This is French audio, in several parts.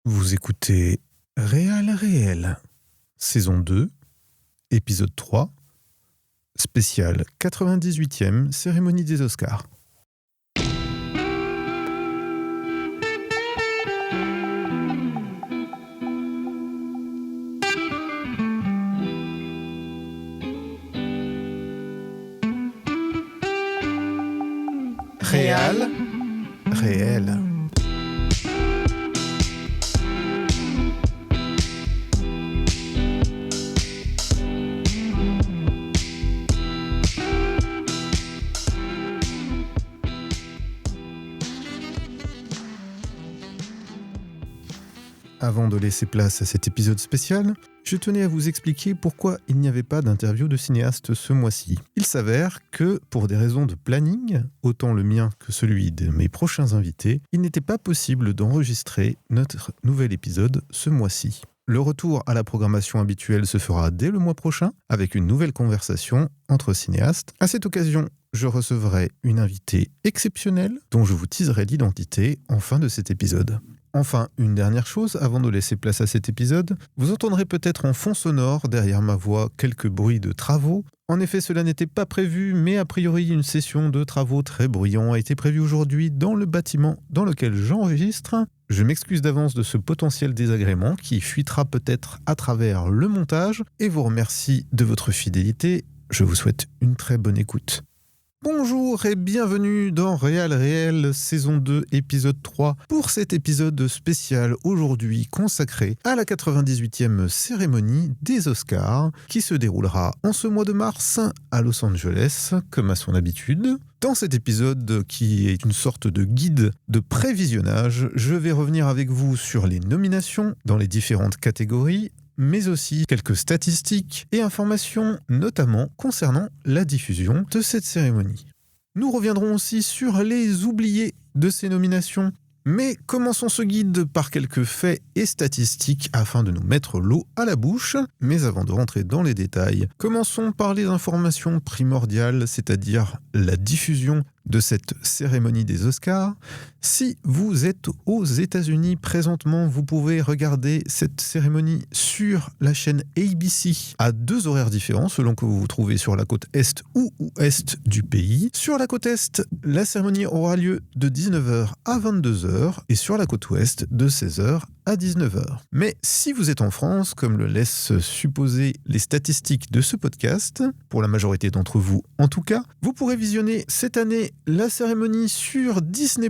Vous écoutez Réel, saison 2, épisode 3, spécial 98e cérémonie des Oscars. Réel. Avant de laisser place à cet épisode spécial, je tenais à vous expliquer pourquoi il n'y avait pas d'interview de cinéaste ce mois-ci. Il s'avère que, pour des raisons de planning, autant le mien que celui de mes prochains invités, il n'était pas possible d'enregistrer notre nouvel épisode ce mois-ci. Le retour à la programmation habituelle se fera dès le mois prochain, avec une nouvelle conversation entre cinéastes. À cette occasion, je recevrai une invitée exceptionnelle dont je vous teaserai l'identité en fin de cet épisode. Enfin, une dernière chose, avant de laisser place à cet épisode, vous entendrez peut-être en fond sonore, derrière ma voix, quelques bruits de travaux. En effet, cela n'était pas prévu, mais a priori, une session de travaux très bruyants a été prévue aujourd'hui dans le bâtiment dans lequel j'enregistre. Je m'excuse d'avance de ce potentiel désagrément qui fuitera peut-être à travers le montage et vous remercie de votre fidélité. Je vous souhaite une très bonne écoute. Bonjour et bienvenue dans Réel, saison 2, épisode 3, pour cet épisode spécial aujourd'hui consacré à la 98e cérémonie des Oscars qui se déroulera en ce mois de mars à Los Angeles, comme à son habitude. Dans cet épisode qui est une sorte de guide de prévisionnage, je vais revenir avec vous sur les nominations dans les différentes catégories, mais aussi quelques statistiques et informations, notamment concernant la diffusion de cette cérémonie. Nous reviendrons aussi sur les oubliés de ces nominations, mais commençons ce guide par quelques faits et statistiques afin de nous mettre l'eau à la bouche. Mais avant de rentrer dans les détails, commençons par les informations primordiales, c'est-à-dire la diffusion de cette cérémonie des Oscars. Si vous êtes aux États-Unis présentement, vous pouvez regarder cette cérémonie sur la chaîne ABC à 2 horaires différents selon que vous vous trouvez sur la côte Est ou Ouest du pays. Sur la côte Est, la cérémonie aura lieu de 19h à 22h et sur la côte Ouest de 16h à 19h. Mais si vous êtes en France, comme le laissent supposer les statistiques de ce podcast, pour la majorité d'entre vous en tout cas, vous pourrez visionner cette année la cérémonie sur Disney+,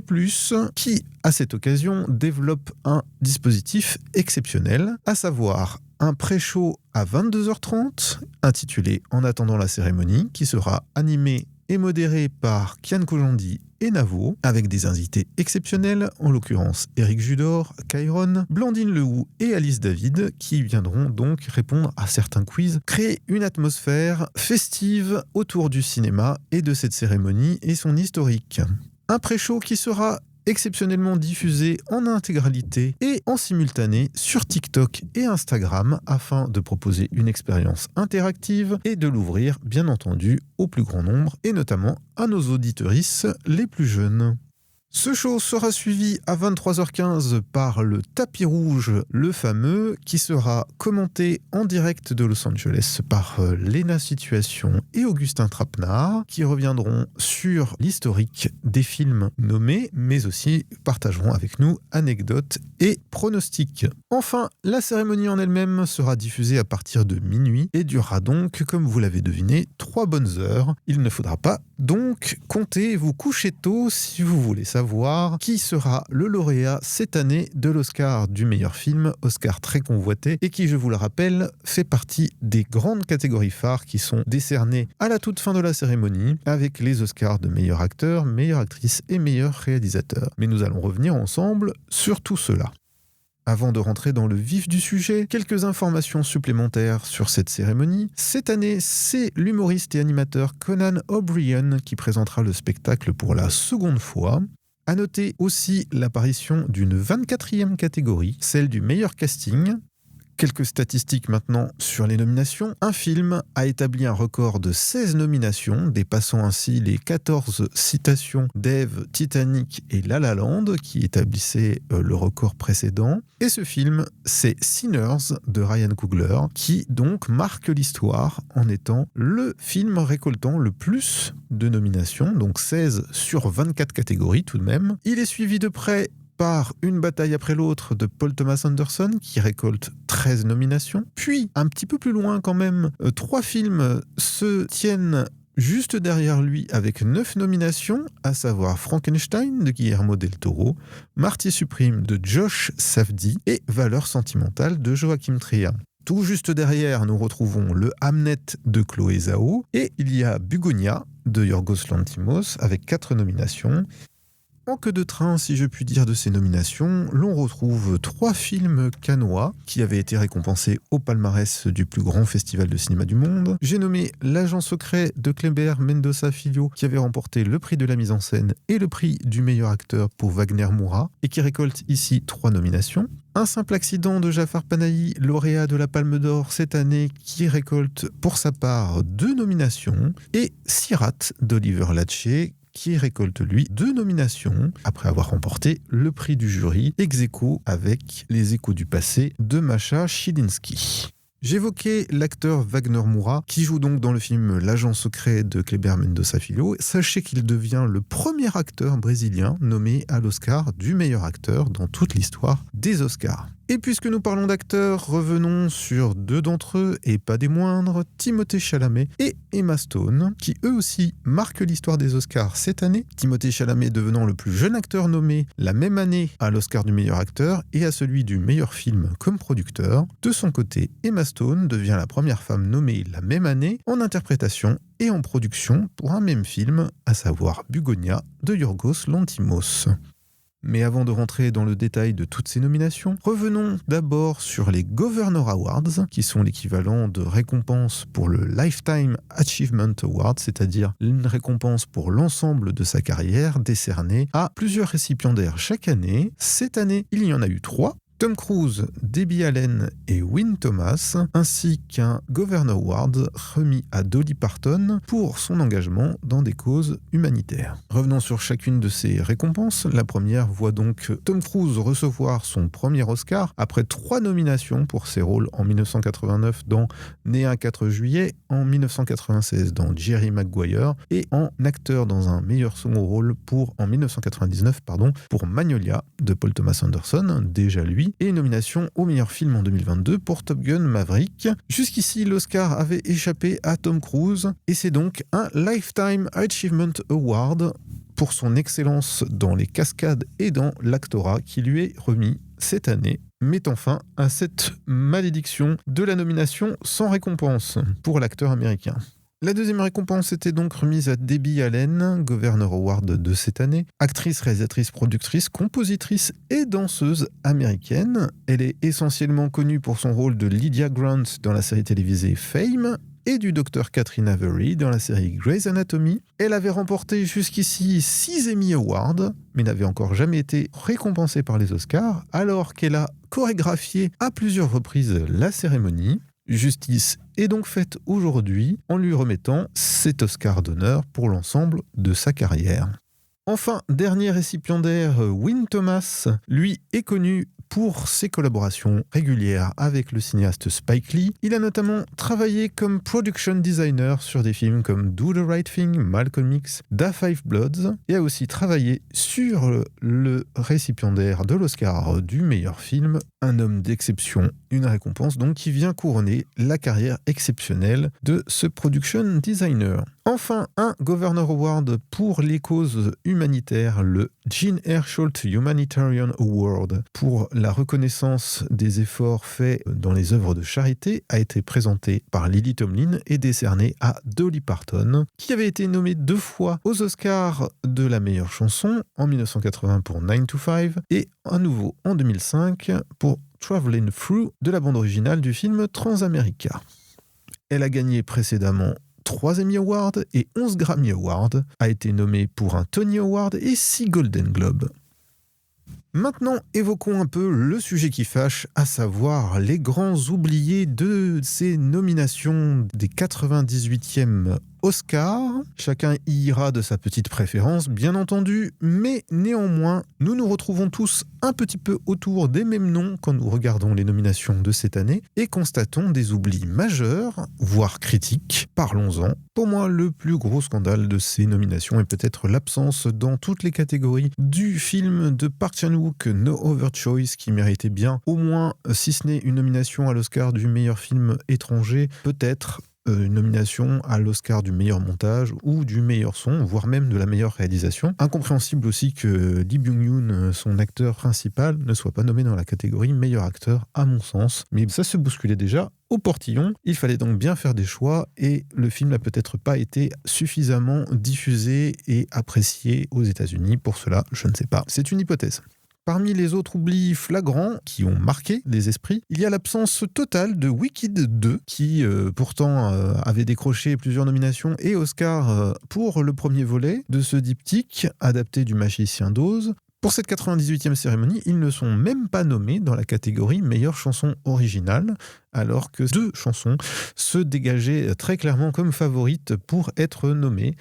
qui, à cette occasion, développe un dispositif exceptionnel, à savoir un pré-show à 22h30, intitulé « En attendant la cérémonie », qui sera animé et modéré par Kian Kojandi et Navo, avec des invités exceptionnels, en l'occurrence Éric Judor, Kyron, Blandine Lehoux et Alice David, qui viendront donc répondre à certains quiz, créer une atmosphère festive autour du cinéma et de cette cérémonie et son historique. Un pré-show qui sera exceptionnellement diffusé en intégralité et en simultané sur TikTok et Instagram afin de proposer une expérience interactive et de l'ouvrir, bien entendu, au plus grand nombre et notamment à nos auditrices les plus jeunes. Ce show sera suivi à 23h15 par le tapis rouge, le fameux, qui sera commenté en direct de Los Angeles par Léna Situation et Augustin Trapenard, qui reviendront sur l'historique des films nommés, mais aussi partageront avec nous anecdotes et pronostics. Enfin, la cérémonie en elle-même sera diffusée à partir de minuit et durera donc, comme vous l'avez deviné, 3 bonnes heures. Il ne faudra pas donc compter vous coucher tôt si vous voulez savoir qui sera le lauréat cette année de l'Oscar du meilleur film, Oscar très convoité, et qui, je vous le rappelle, fait partie des grandes catégories phares qui sont décernées à la toute fin de la cérémonie, avec les Oscars de meilleur acteur, meilleure actrice et meilleur réalisateur. Mais nous allons revenir ensemble sur tout cela. Avant de rentrer dans le vif du sujet, quelques informations supplémentaires sur cette cérémonie. Cette année, c'est l'humoriste et animateur Conan O'Brien qui présentera le spectacle pour la seconde fois. À noter aussi l'apparition d'une 24e catégorie, celle du meilleur casting. Quelques statistiques maintenant sur les nominations. Un film a établi un record de 16 nominations, dépassant ainsi les 14 citations d'Ève, Titanic et La La Land, qui établissaient le record précédent. Et ce film, c'est Sinners de Ryan Coogler, qui donc marque l'histoire en étant le film récoltant le plus de nominations, donc 16 sur 24 catégories tout de même. Il est suivi de près par Une bataille après l'autre de Paul Thomas Anderson, qui récolte 13 nominations. Puis, un petit peu plus loin quand même, 3 films se tiennent juste derrière lui avec 9 nominations, à savoir Frankenstein de Guillermo del Toro, Martyr suprême de Josh Safdie et Valeurs sentimentales de Joachim Trier. Tout juste derrière, nous retrouvons le Hamnet de Chloé Zhao et il y a Bugonia de Yorgos Lanthimos avec 4 nominations. En queue de train, si je puis dire, de ces nominations, l'on retrouve 3 films cannois qui avaient été récompensés au palmarès du plus grand festival de cinéma du monde. J'ai nommé L'Agent secret de Kleber Mendoza Filho, qui avait remporté le prix de la mise en scène et le prix du meilleur acteur pour Wagner Moura, et qui récolte ici 3 nominations. Un simple accident de Jafar Panahi, lauréat de la Palme d'Or cette année, qui récolte pour sa part 2 nominations. Et Sirat d'Oliver Latche, qui récolte lui 2 nominations après avoir remporté le prix du jury ex-aequo avec Les Échos du passé de Masha Chilinsky. J'évoquais l'acteur Wagner Moura, qui joue donc dans le film L'Agent secret de Kleber Mendoza Filho. Sachez qu'il devient le premier acteur brésilien nommé à l'Oscar du meilleur acteur dans toute l'histoire des Oscars. Et puisque nous parlons d'acteurs, revenons sur 2 d'entre eux, et pas des moindres, Timothée Chalamet et Emma Stone, qui eux aussi marquent l'histoire des Oscars cette année. Timothée Chalamet devenant le plus jeune acteur nommé la même année à l'Oscar du meilleur acteur et à celui du meilleur film comme producteur. De son côté, Emma Stone devient la première femme nommée la même année en interprétation et en production pour un même film, à savoir Bugonia de Yorgos Lanthimos. Mais avant de rentrer dans le détail de toutes ces nominations, revenons d'abord sur les Governor Awards, qui sont l'équivalent de récompense pour le Lifetime Achievement Award, c'est-à-dire une récompense pour l'ensemble de sa carrière décernée à plusieurs récipiendaires chaque année. Cette année, il y en a eu 3. Tom Cruise, Debbie Allen et Wynne Thomas, ainsi qu'un Governor Award remis à Dolly Parton pour son engagement dans des causes humanitaires. Revenons sur chacune de ces récompenses. La première voit donc Tom Cruise recevoir son premier Oscar après 3 nominations pour ses rôles en 1989 dans Né un 4 juillet, en 1996 dans Jerry Maguire et en acteur dans un meilleur second rôle en 1999 pour Magnolia de Paul Thomas Anderson, déjà lui, et une nomination au meilleur film en 2022 pour Top Gun Maverick. Jusqu'ici, l'Oscar avait échappé à Tom Cruise et c'est donc un Lifetime Achievement Award pour son excellence dans les cascades et dans l'actorat qui lui est remis cette année, mettant fin à cette malédiction de la nomination sans récompense pour l'acteur américain. La deuxième récompense était donc remise à Debbie Allen, Governor Award de cette année, actrice, réalisatrice, productrice, compositrice et danseuse américaine. Elle est essentiellement connue pour son rôle de Lydia Grant dans la série télévisée Fame et du Dr Catherine Avery dans la série Grey's Anatomy. Elle avait remporté jusqu'ici 6 Emmy Awards, mais n'avait encore jamais été récompensée par les Oscars, alors qu'elle a chorégraphié à plusieurs reprises la cérémonie. Justice est donc faite aujourd'hui en lui remettant cet Oscar d'honneur pour l'ensemble de sa carrière. Enfin, dernier récipiendaire, Wynne Thomas, lui est connu pour ses collaborations régulières avec le cinéaste Spike Lee. Il a notamment travaillé comme production designer sur des films comme Do the Right Thing, Malcolm X, Da Five Bloods, et a aussi travaillé sur le récipiendaire de l'Oscar du meilleur film, Un homme d'exception, une récompense donc qui vient couronner la carrière exceptionnelle de ce production designer. Enfin, un Governor Award pour les causes humanitaires, le Jean Hersholt Humanitarian Award pour la reconnaissance des efforts faits dans les œuvres de charité, a été présenté par Lily Tomlin et décerné à Dolly Parton, qui avait été nommée 2 fois aux Oscars de la meilleure chanson, en 1980 pour 9 to 5 et à nouveau en 2005 pour Traveling Through de la bande originale du film Transamerica. Elle a gagné précédemment 3 Emmy Awards et 11 Grammy Awards, a été nommée pour un Tony Award et 6 Golden Globes. Maintenant, évoquons un peu le sujet qui fâche, à savoir les grands oubliés de ces nominations des 98e Oscars. Chacun y ira de sa petite préférence, bien entendu, mais néanmoins, nous nous retrouvons tous un petit peu autour des mêmes noms quand nous regardons les nominations de cette année et constatons des oublis majeurs, voire critiques. Parlons-en. Pour moi, le plus gros scandale de ces nominations est peut-être l'absence dans toutes les catégories du film de Park Chan-wook, No Other Choice, qui méritait bien au moins, si ce n'est une nomination à l'Oscar du meilleur film étranger, peut-être une nomination à l'Oscar du meilleur montage ou du meilleur son, voire même de la meilleure réalisation. Incompréhensible aussi que Lee Byung-hun, son acteur principal, ne soit pas nommé dans la catégorie meilleur acteur, à mon sens. Mais ça se bousculait déjà au portillon. Il fallait donc bien faire des choix et le film n'a peut-être pas été suffisamment diffusé et apprécié aux États-Unis. Pour cela, je ne sais pas. C'est une hypothèse. Parmi les autres oublis flagrants qui ont marqué les esprits, il y a l'absence totale de Wicked 2, qui pourtant avait décroché plusieurs nominations et Oscar pour le premier volet de ce diptyque adapté du Magicien d'Oz. Pour cette 98e cérémonie, ils ne sont même pas nommés dans la catégorie meilleure chanson originale, alors que 2 chansons se dégageaient très clairement comme favorites pour être nommées.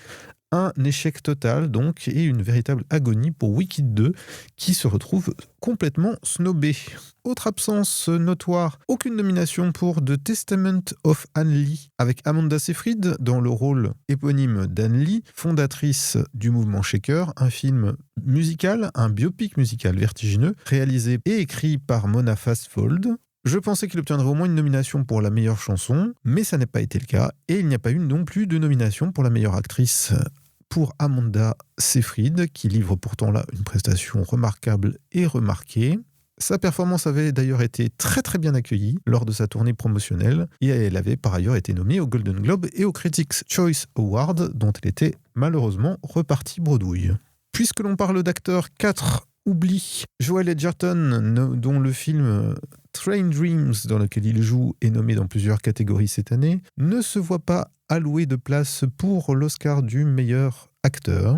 Un échec total, donc, et une véritable agonie pour Wicked 2, qui se retrouve complètement snobé. Autre absence notoire, aucune nomination pour The Testament of Anne Lee, avec Amanda Seyfried dans le rôle éponyme d'Anne Lee, fondatrice du mouvement Shaker, un film musical, un biopic musical vertigineux, réalisé et écrit par Mona Fastfold. Je pensais qu'il obtiendrait au moins une nomination pour la meilleure chanson, mais ça n'a pas été le cas, et il n'y a pas eu non plus de nomination pour la meilleure actrice pour Amanda Seyfried, qui livre pourtant là une prestation remarquable et remarquée. Sa performance avait d'ailleurs été très très bien accueillie lors de sa tournée promotionnelle, et elle avait par ailleurs été nommée au Golden Globe et au Critics' Choice Award, dont elle était malheureusement repartie bredouille. Puisque l'on parle d'acteurs, 4 oublis. Joel Edgerton, dont le film Train Dreams, dans lequel il joue, est nommé dans plusieurs catégories cette année, ne se voit pas alloué de place pour l'Oscar du meilleur acteur.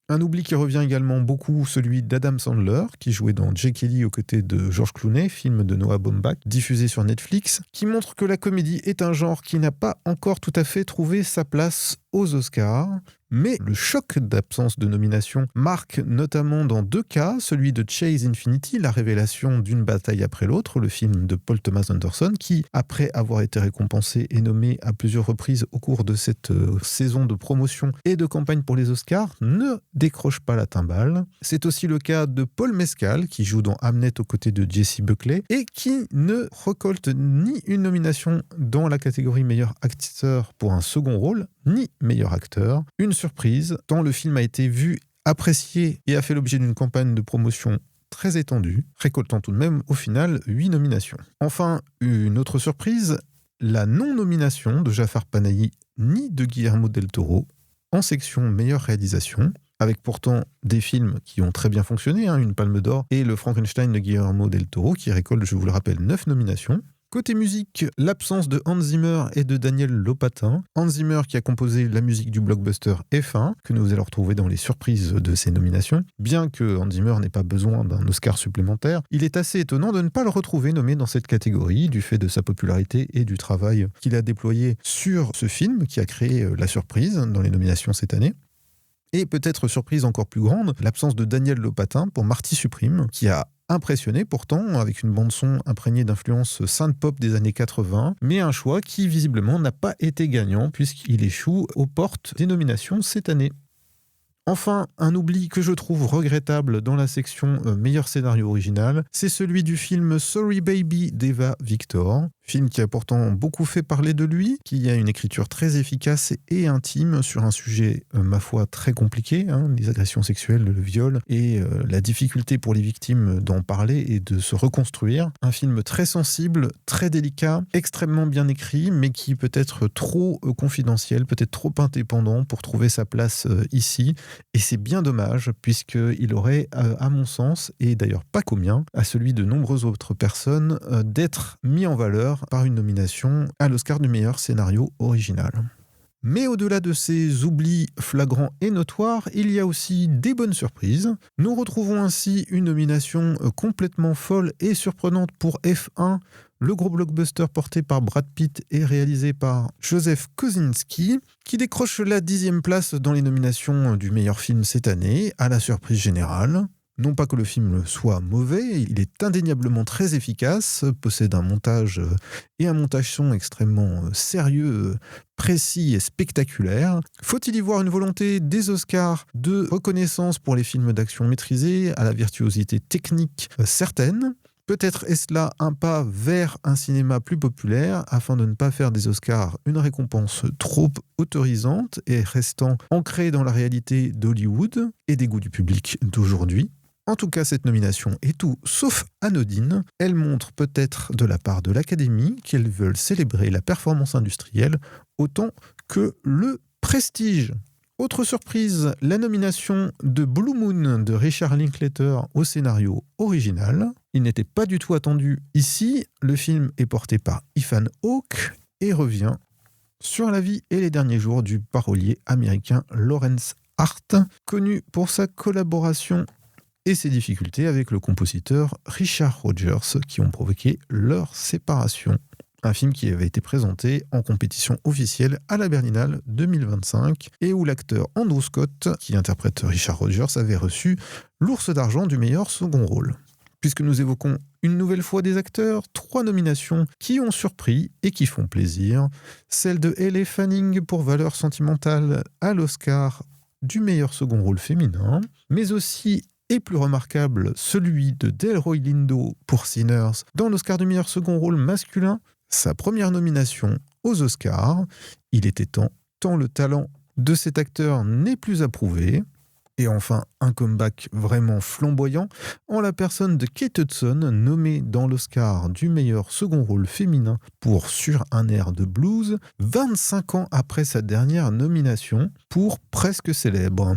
Un oubli qui revient également beaucoup, celui d'Adam Sandler, qui jouait dans Jake Lee aux côtés de George Clooney, film de Noah Baumbach, diffusé sur Netflix, qui montre que la comédie est un genre qui n'a pas encore tout à fait trouvé sa place aux Oscars. Mais le choc d'absence de nomination marque notamment dans 2 cas, celui de Chase Infinity, la révélation d'une bataille après l'autre, le film de Paul Thomas Anderson, qui, après avoir été récompensé et nommé à plusieurs reprises au cours de cette saison de promotion et de campagne pour les Oscars, ne décroche pas la timbale. C'est aussi le cas de Paul Mescal, qui joue dans Hamnet aux côtés de Jessie Buckley, et qui ne récolte ni une nomination dans la catégorie meilleur acteur pour un second rôle, ni meilleur acteur. Une surprise, tant le film a été vu, apprécié et a fait l'objet d'une campagne de promotion très étendue, récoltant tout de même au final 8 nominations. Enfin, une autre surprise, la non-nomination de Jafar Panahi ni de Guillermo del Toro en section meilleure réalisation, avec pourtant des films qui ont très bien fonctionné, une Palme d'Or, et le Frankenstein de Guillermo del Toro, qui récolte, je vous le rappelle, 9 nominations. Côté musique, l'absence de Hans Zimmer et de Daniel Lopatin. Hans Zimmer qui a composé la musique du blockbuster F1, que nous allons retrouver dans les surprises de ces nominations. Bien que Hans Zimmer n'ait pas besoin d'un Oscar supplémentaire, il est assez étonnant de ne pas le retrouver nommé dans cette catégorie, du fait de sa popularité et du travail qu'il a déployé sur ce film, qui a créé la surprise dans les nominations cette année. Et peut-être surprise encore plus grande, l'absence de Daniel Lopatin pour Marty Supreme, qui a impressionné pourtant, avec une bande-son imprégnée d'influences synth-pop des années 80, mais un choix qui visiblement n'a pas été gagnant puisqu'il échoue aux portes des nominations cette année. Enfin, un oubli que je trouve regrettable dans la section meilleur scénario original, c'est celui du film Sorry Baby d'Eva Victor, film qui a pourtant beaucoup fait parler de lui, qui a une écriture très efficace et intime sur un sujet, ma foi, très compliqué, les agressions sexuelles, le viol, et la difficulté pour les victimes d'en parler et de se reconstruire. Un film très sensible, très délicat, extrêmement bien écrit, mais qui peut être trop confidentiel, peut-être trop indépendant pour trouver sa place ici. Et c'est bien dommage, puisqu'il aurait, à mon sens, et d'ailleurs pas qu'au mien, à celui de nombreuses autres personnes, d'être mis en valeur par une nomination à l'Oscar du meilleur scénario original. Mais au-delà de ces oublis flagrants et notoires, il y a aussi des bonnes surprises. Nous retrouvons ainsi une nomination complètement folle et surprenante pour F1, le gros blockbuster porté par Brad Pitt et réalisé par Joseph Kosinski, qui décroche la 10e place dans les nominations du meilleur film cette année, à la surprise générale. Non pas que le film soit mauvais, il est indéniablement très efficace, possède un montage et un montage son extrêmement sérieux, précis et spectaculaire. Faut-il y voir une volonté des Oscars de reconnaissance pour les films d'action maîtrisés, à la virtuosité technique certaine ? Peut-être est-ce là un pas vers un cinéma plus populaire afin de ne pas faire des Oscars une récompense trop autorisante et restant ancrée dans la réalité d'Hollywood et des goûts du public d'aujourd'hui. En tout cas, cette nomination est tout sauf anodine. Elle montre peut-être de la part de l'Académie qu'elles veulent célébrer la performance industrielle autant que le prestige. Autre surprise, la nomination de Blue Moon de Richard Linklater au scénario original. Il n'était pas du tout attendu ici. Le film est porté par Ethan Hawke et revient sur la vie et les derniers jours du parolier américain Lawrence Hart, connu pour sa collaboration et ses difficultés avec le compositeur Richard Rodgers qui ont provoqué leur séparation. Un film qui avait été présenté en compétition officielle à la Berlinale 2025 et où l'acteur Andrew Scott, qui interprète Richard Rodgers, avait reçu l'Ours d'argent du meilleur second rôle. Puisque nous évoquons une nouvelle fois des acteurs, 3 nominations qui ont surpris et qui font plaisir. Celle de Elle Fanning pour Valeurs sentimentales à l'Oscar du meilleur second rôle féminin, mais aussi et plus remarquable, celui de Delroy Lindo pour Sinners dans l'Oscar du meilleur second rôle masculin, sa première nomination aux Oscars. Il était temps, tant le talent de cet acteur n'est plus à prouver. Et enfin, un comeback vraiment flamboyant en la personne de Kate Hudson, nommée dans l'Oscar du meilleur second rôle féminin pour Sur un air de blues, 25 ans après sa dernière nomination pour Presque célèbre.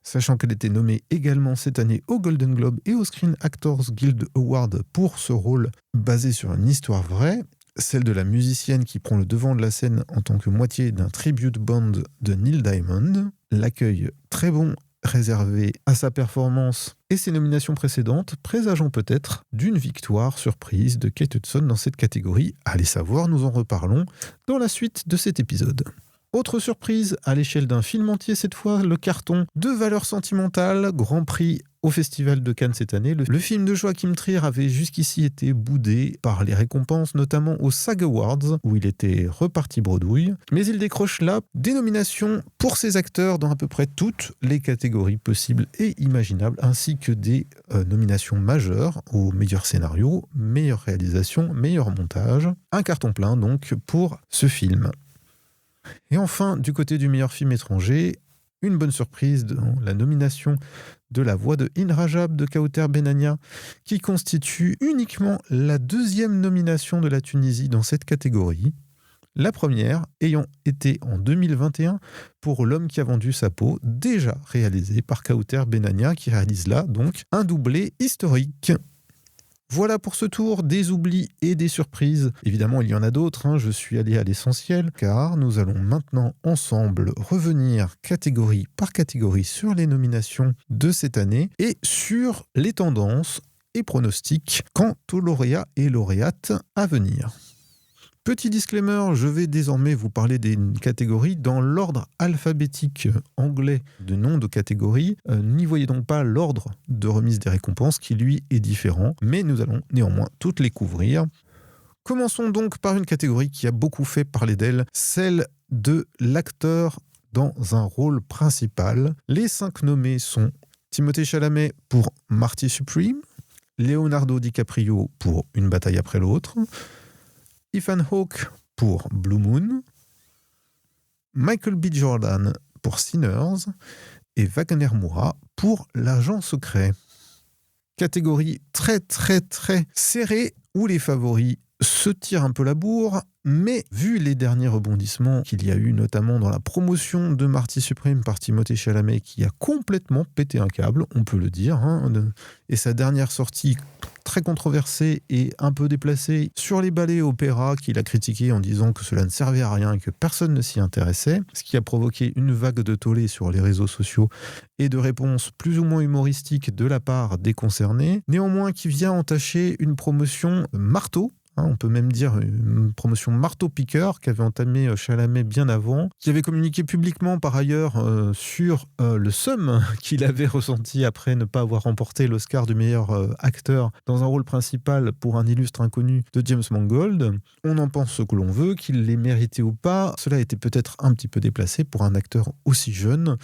Sachant qu'elle était nommée également cette année au Golden Globe et au Screen Actors Guild Award pour ce rôle basé sur une histoire vraie, celle de la musicienne qui prend le devant de la scène en tant que moitié d'un tribute band de Neil Diamond. L'accueil très bon réservé à sa performance et ses nominations précédentes, présageant peut-être d'une victoire surprise de Kate Hudson dans cette catégorie. Allez savoir, nous en reparlons dans la suite de cet épisode. Autre surprise, à l'échelle d'un film entier cette fois, le carton de Valeurs sentimentales, Grand Prix au Festival de Cannes cette année. Le film de Joachim Trier avait jusqu'ici été boudé par les récompenses, notamment aux SAG Awards, où il était reparti bredouille. Mais il décroche là des nominations pour ses acteurs dans à peu près toutes les catégories possibles et imaginables, ainsi que des nominations majeures au meilleur scénario, meilleure réalisation, meilleur montage. Un carton plein donc pour ce film. Et enfin, du côté du meilleur film étranger, une bonne surprise dans la nomination de La Voix de Inrajab de Kauter Benania, qui constitue uniquement la 2e nomination de la Tunisie dans cette catégorie. La première ayant été en 2021 pour L'homme qui a vendu sa peau, déjà réalisé par Kauter Benania, qui réalise là donc un doublé historique. Voilà pour ce tour des oublis et des surprises. Évidemment, il y en a d'autres, je suis allé à l'essentiel, car nous allons maintenant ensemble revenir catégorie par catégorie sur les nominations de cette année et sur les tendances et pronostics quant aux lauréats et lauréates à venir. Petit disclaimer, je vais désormais vous parler des catégories dans l'ordre alphabétique anglais de noms de catégories. N'y voyez donc pas l'ordre de remise des récompenses qui lui est différent, mais nous allons néanmoins toutes les couvrir. Commençons donc par une catégorie qui a beaucoup fait parler d'elle, celle de l'acteur dans un rôle principal. Les 5 nommés sont Timothée Chalamet pour Marty Supreme, Leonardo DiCaprio pour Une bataille après l'autre, Ethan Hawke pour Blue Moon, Michael B. Jordan pour Sinners et Wagner Moura pour L'Agent secret. Catégorie très serrée où les favoris se tire un peu la bourre, mais vu les derniers rebondissements qu'il y a eu, notamment dans la promotion de Marty Supreme par Timothée Chalamet, qui a complètement pété un câble, on peut le dire, et sa dernière sortie très controversée et un peu déplacée sur les ballets opéra qu'il a critiqué en disant que cela ne servait à rien et que personne ne s'y intéressait, ce qui a provoqué une vague de tollé sur les réseaux sociaux et de réponses plus ou moins humoristiques de la part des concernés, néanmoins qui vient entacher une promotion marteau. On peut même dire une promotion marteau-piqueur qu'avait entamé Chalamet bien avant, qui avait communiqué publiquement par ailleurs sur le seum qu'il avait ressenti après ne pas avoir remporté l'Oscar du meilleur acteur dans un rôle principal pour un illustre inconnu de James Mangold. On en pense ce que l'on veut, qu'il l'ait mérité ou pas. Cela était peut-être un petit peu déplacé pour un acteur aussi jeune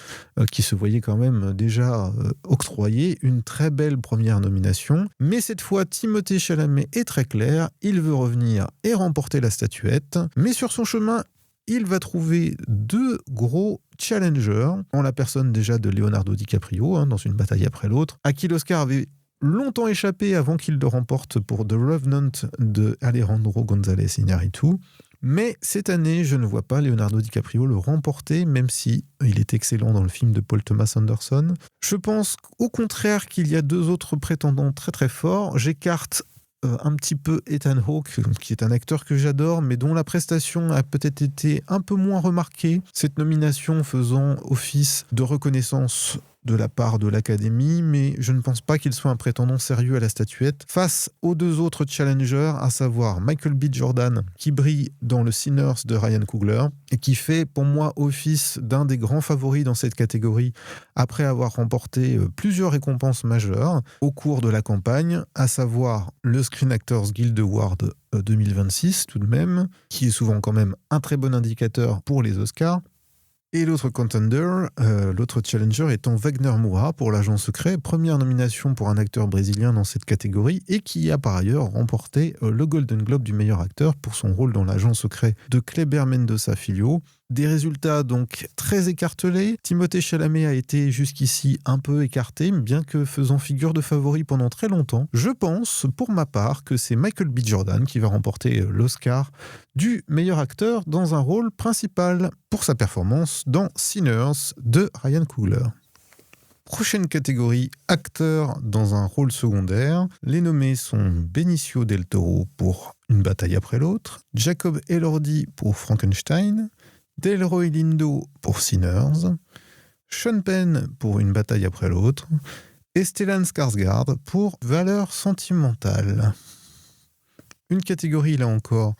qui se voyait quand même déjà octroyer une très belle première nomination. Mais cette fois, Timothée Chalamet est très clair, il veut revenir et remporter la statuette, mais sur son chemin, il va trouver deux gros challengers, en la personne déjà de Leonardo DiCaprio, dans une bataille après l'autre, à qui l'Oscar avait longtemps échappé avant qu'il le remporte pour The Revenant de Alejandro González Iñárritu. Mais cette année, je ne vois pas Leonardo DiCaprio le remporter, même si il est excellent dans le film de Paul Thomas Anderson. Je pense au contraire qu'il y a deux autres prétendants très très forts. J'écarte un petit peu Ethan Hawke, qui est un acteur que j'adore, mais dont la prestation a peut-être été un peu moins remarquée. Cette nomination faisant office de reconnaissance de la part de l'Académie, mais je ne pense pas qu'il soit un prétendant sérieux à la statuette. Face aux deux autres challengers, à savoir Michael B. Jordan, qui brille dans le Sinners de Ryan Coogler, et qui fait pour moi office d'un des grands favoris dans cette catégorie, après avoir remporté plusieurs récompenses majeures au cours de la campagne, à savoir le Screen Actors Guild Award 2026 tout de même, qui est souvent quand même un très bon indicateur pour les Oscars. Et l'autre contender, l'autre challenger étant Wagner Moura pour L'Agent Secret, première nomination pour un acteur brésilien dans cette catégorie et qui a par ailleurs remporté le Golden Globe du meilleur acteur pour son rôle dans L'Agent Secret de Kleber Mendonça Filho. Des résultats donc très écartelés. Timothée Chalamet a été jusqu'ici un peu écarté, bien que faisant figure de favori pendant très longtemps. Je pense, pour ma part, que c'est Michael B. Jordan qui va remporter l'Oscar du meilleur acteur dans un rôle principal pour sa performance dans Sinners de Ryan Coogler. Prochaine catégorie, acteur dans un rôle secondaire. Les nommés sont Benicio del Toro pour Une bataille après l'autre, Jacob Elordi pour Frankenstein, Delroy Lindo pour Sinners, Sean Penn pour Une bataille après l'autre, et Stellan Skarsgård pour Valeurs sentimentales. Une catégorie, là encore,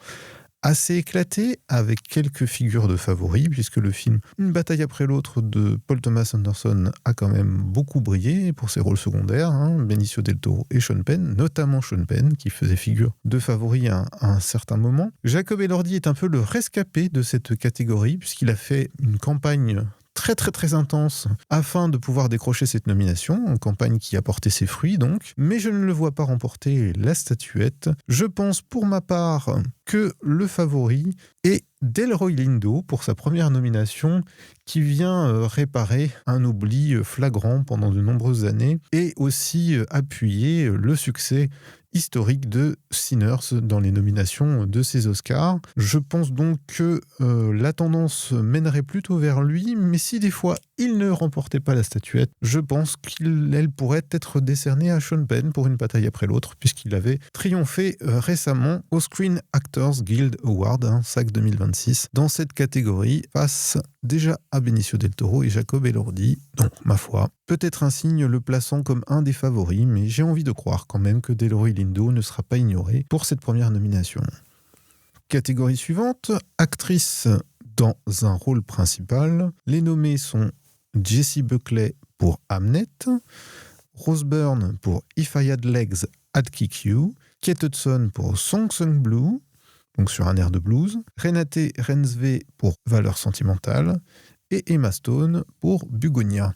assez éclatée, avec quelques figures de favoris, puisque le film Une bataille après l'autre de Paul Thomas Anderson a quand même beaucoup brillé pour ses rôles secondaires, Benicio del Toro et Sean Penn, notamment Sean Penn, qui faisait figure de favori à un certain moment. Jacob Elordi est un peu le rescapé de cette catégorie, puisqu'il a fait une campagne très très très intense afin de pouvoir décrocher cette nomination, une campagne qui a porté ses fruits donc, mais je ne le vois pas remporter la statuette. Je pense pour ma part que le favori est Delroy Lindo pour sa première nomination qui vient réparer un oubli flagrant pendant de nombreuses années et aussi appuyer le succès historique de Sinners dans les nominations de ces Oscars. Je pense donc que la tendance mènerait plutôt vers lui, mais si des fois il ne remportait pas la statuette, je pense qu'elle pourrait être décernée à Sean Penn pour Une bataille après l'autre, puisqu'il avait triomphé récemment au Screen Actors Guild Award, SAG 2026, dans cette catégorie, face déjà à Benicio del Toro et Jacob Elordi. Donc, ma foi, peut-être un signe le plaçant comme un des favoris, mais j'ai envie de croire quand même que Delroy Lindo ne sera pas ignoré pour cette première nomination. Catégorie suivante, actrice dans un rôle principal. Les nommés sont Jessie Buckley pour Hamnet, Rose Byrne pour If I Had Legs, I'd Kick You, Kate Hudson pour Song Sung Blue, donc sur un air de blues, Renate Reinsve pour Valeurs sentimentales, et Emma Stone pour Bugonia.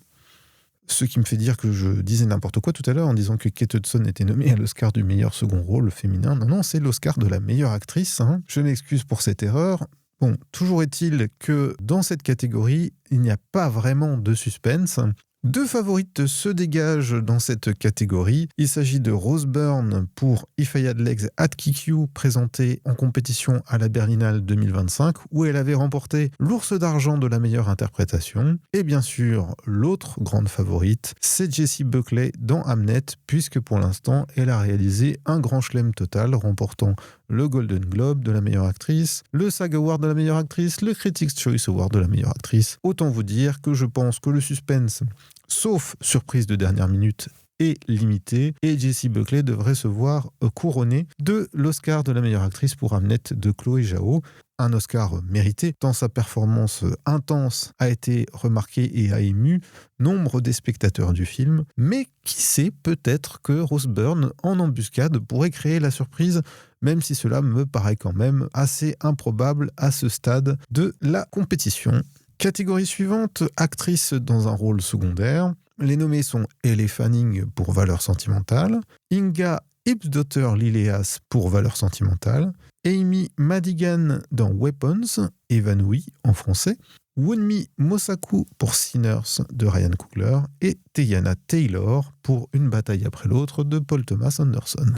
Ce qui me fait dire que je disais n'importe quoi tout à l'heure en disant que Kate Hudson était nommée à l'Oscar du meilleur second rôle féminin. Non, c'est l'Oscar de la meilleure actrice. Je m'excuse pour cette erreur. Bon, toujours est-il que dans cette catégorie, il n'y a pas vraiment de suspense, Deux favorites se dégagent dans cette catégorie. Il s'agit de Rose Byrne pour If I Had Legs I'd Kick You, présenté en compétition à la Berlinale 2025, où elle avait remporté l'Ours d'argent de la meilleure interprétation. Et bien sûr, l'autre grande favorite, c'est Jessie Buckley dans Hamnet, puisque pour l'instant, elle a réalisé un grand chelem total, remportant le Golden Globe de la meilleure actrice, le SAG Award de la meilleure actrice, le Critics' Choice Award de la meilleure actrice. Autant vous dire que je pense que le suspense, sauf surprise de dernière minute, est limité, et Jessie Buckley devrait se voir couronnée de l'Oscar de la meilleure actrice pour Hamnet de Chloé Zhao. Un Oscar mérité, tant sa performance intense a été remarquée et a ému nombre des spectateurs du film. Mais qui sait, peut-être que Rose Byrne, en embuscade, pourrait créer la surprise, même si cela me paraît quand même assez improbable à ce stade de la compétition. Catégorie suivante, actrice dans un rôle secondaire. Les nommés sont Elle Fanning pour Valeur sentimentale, Inga Ipsdotter-Lilleas pour Valeur sentimentale, Amy Madigan dans Weapons, évanouie en français, Wunmi Mosaku pour Sinners de Ryan Coogler et Teyana Taylor pour Une bataille après l'autre de Paul Thomas Anderson.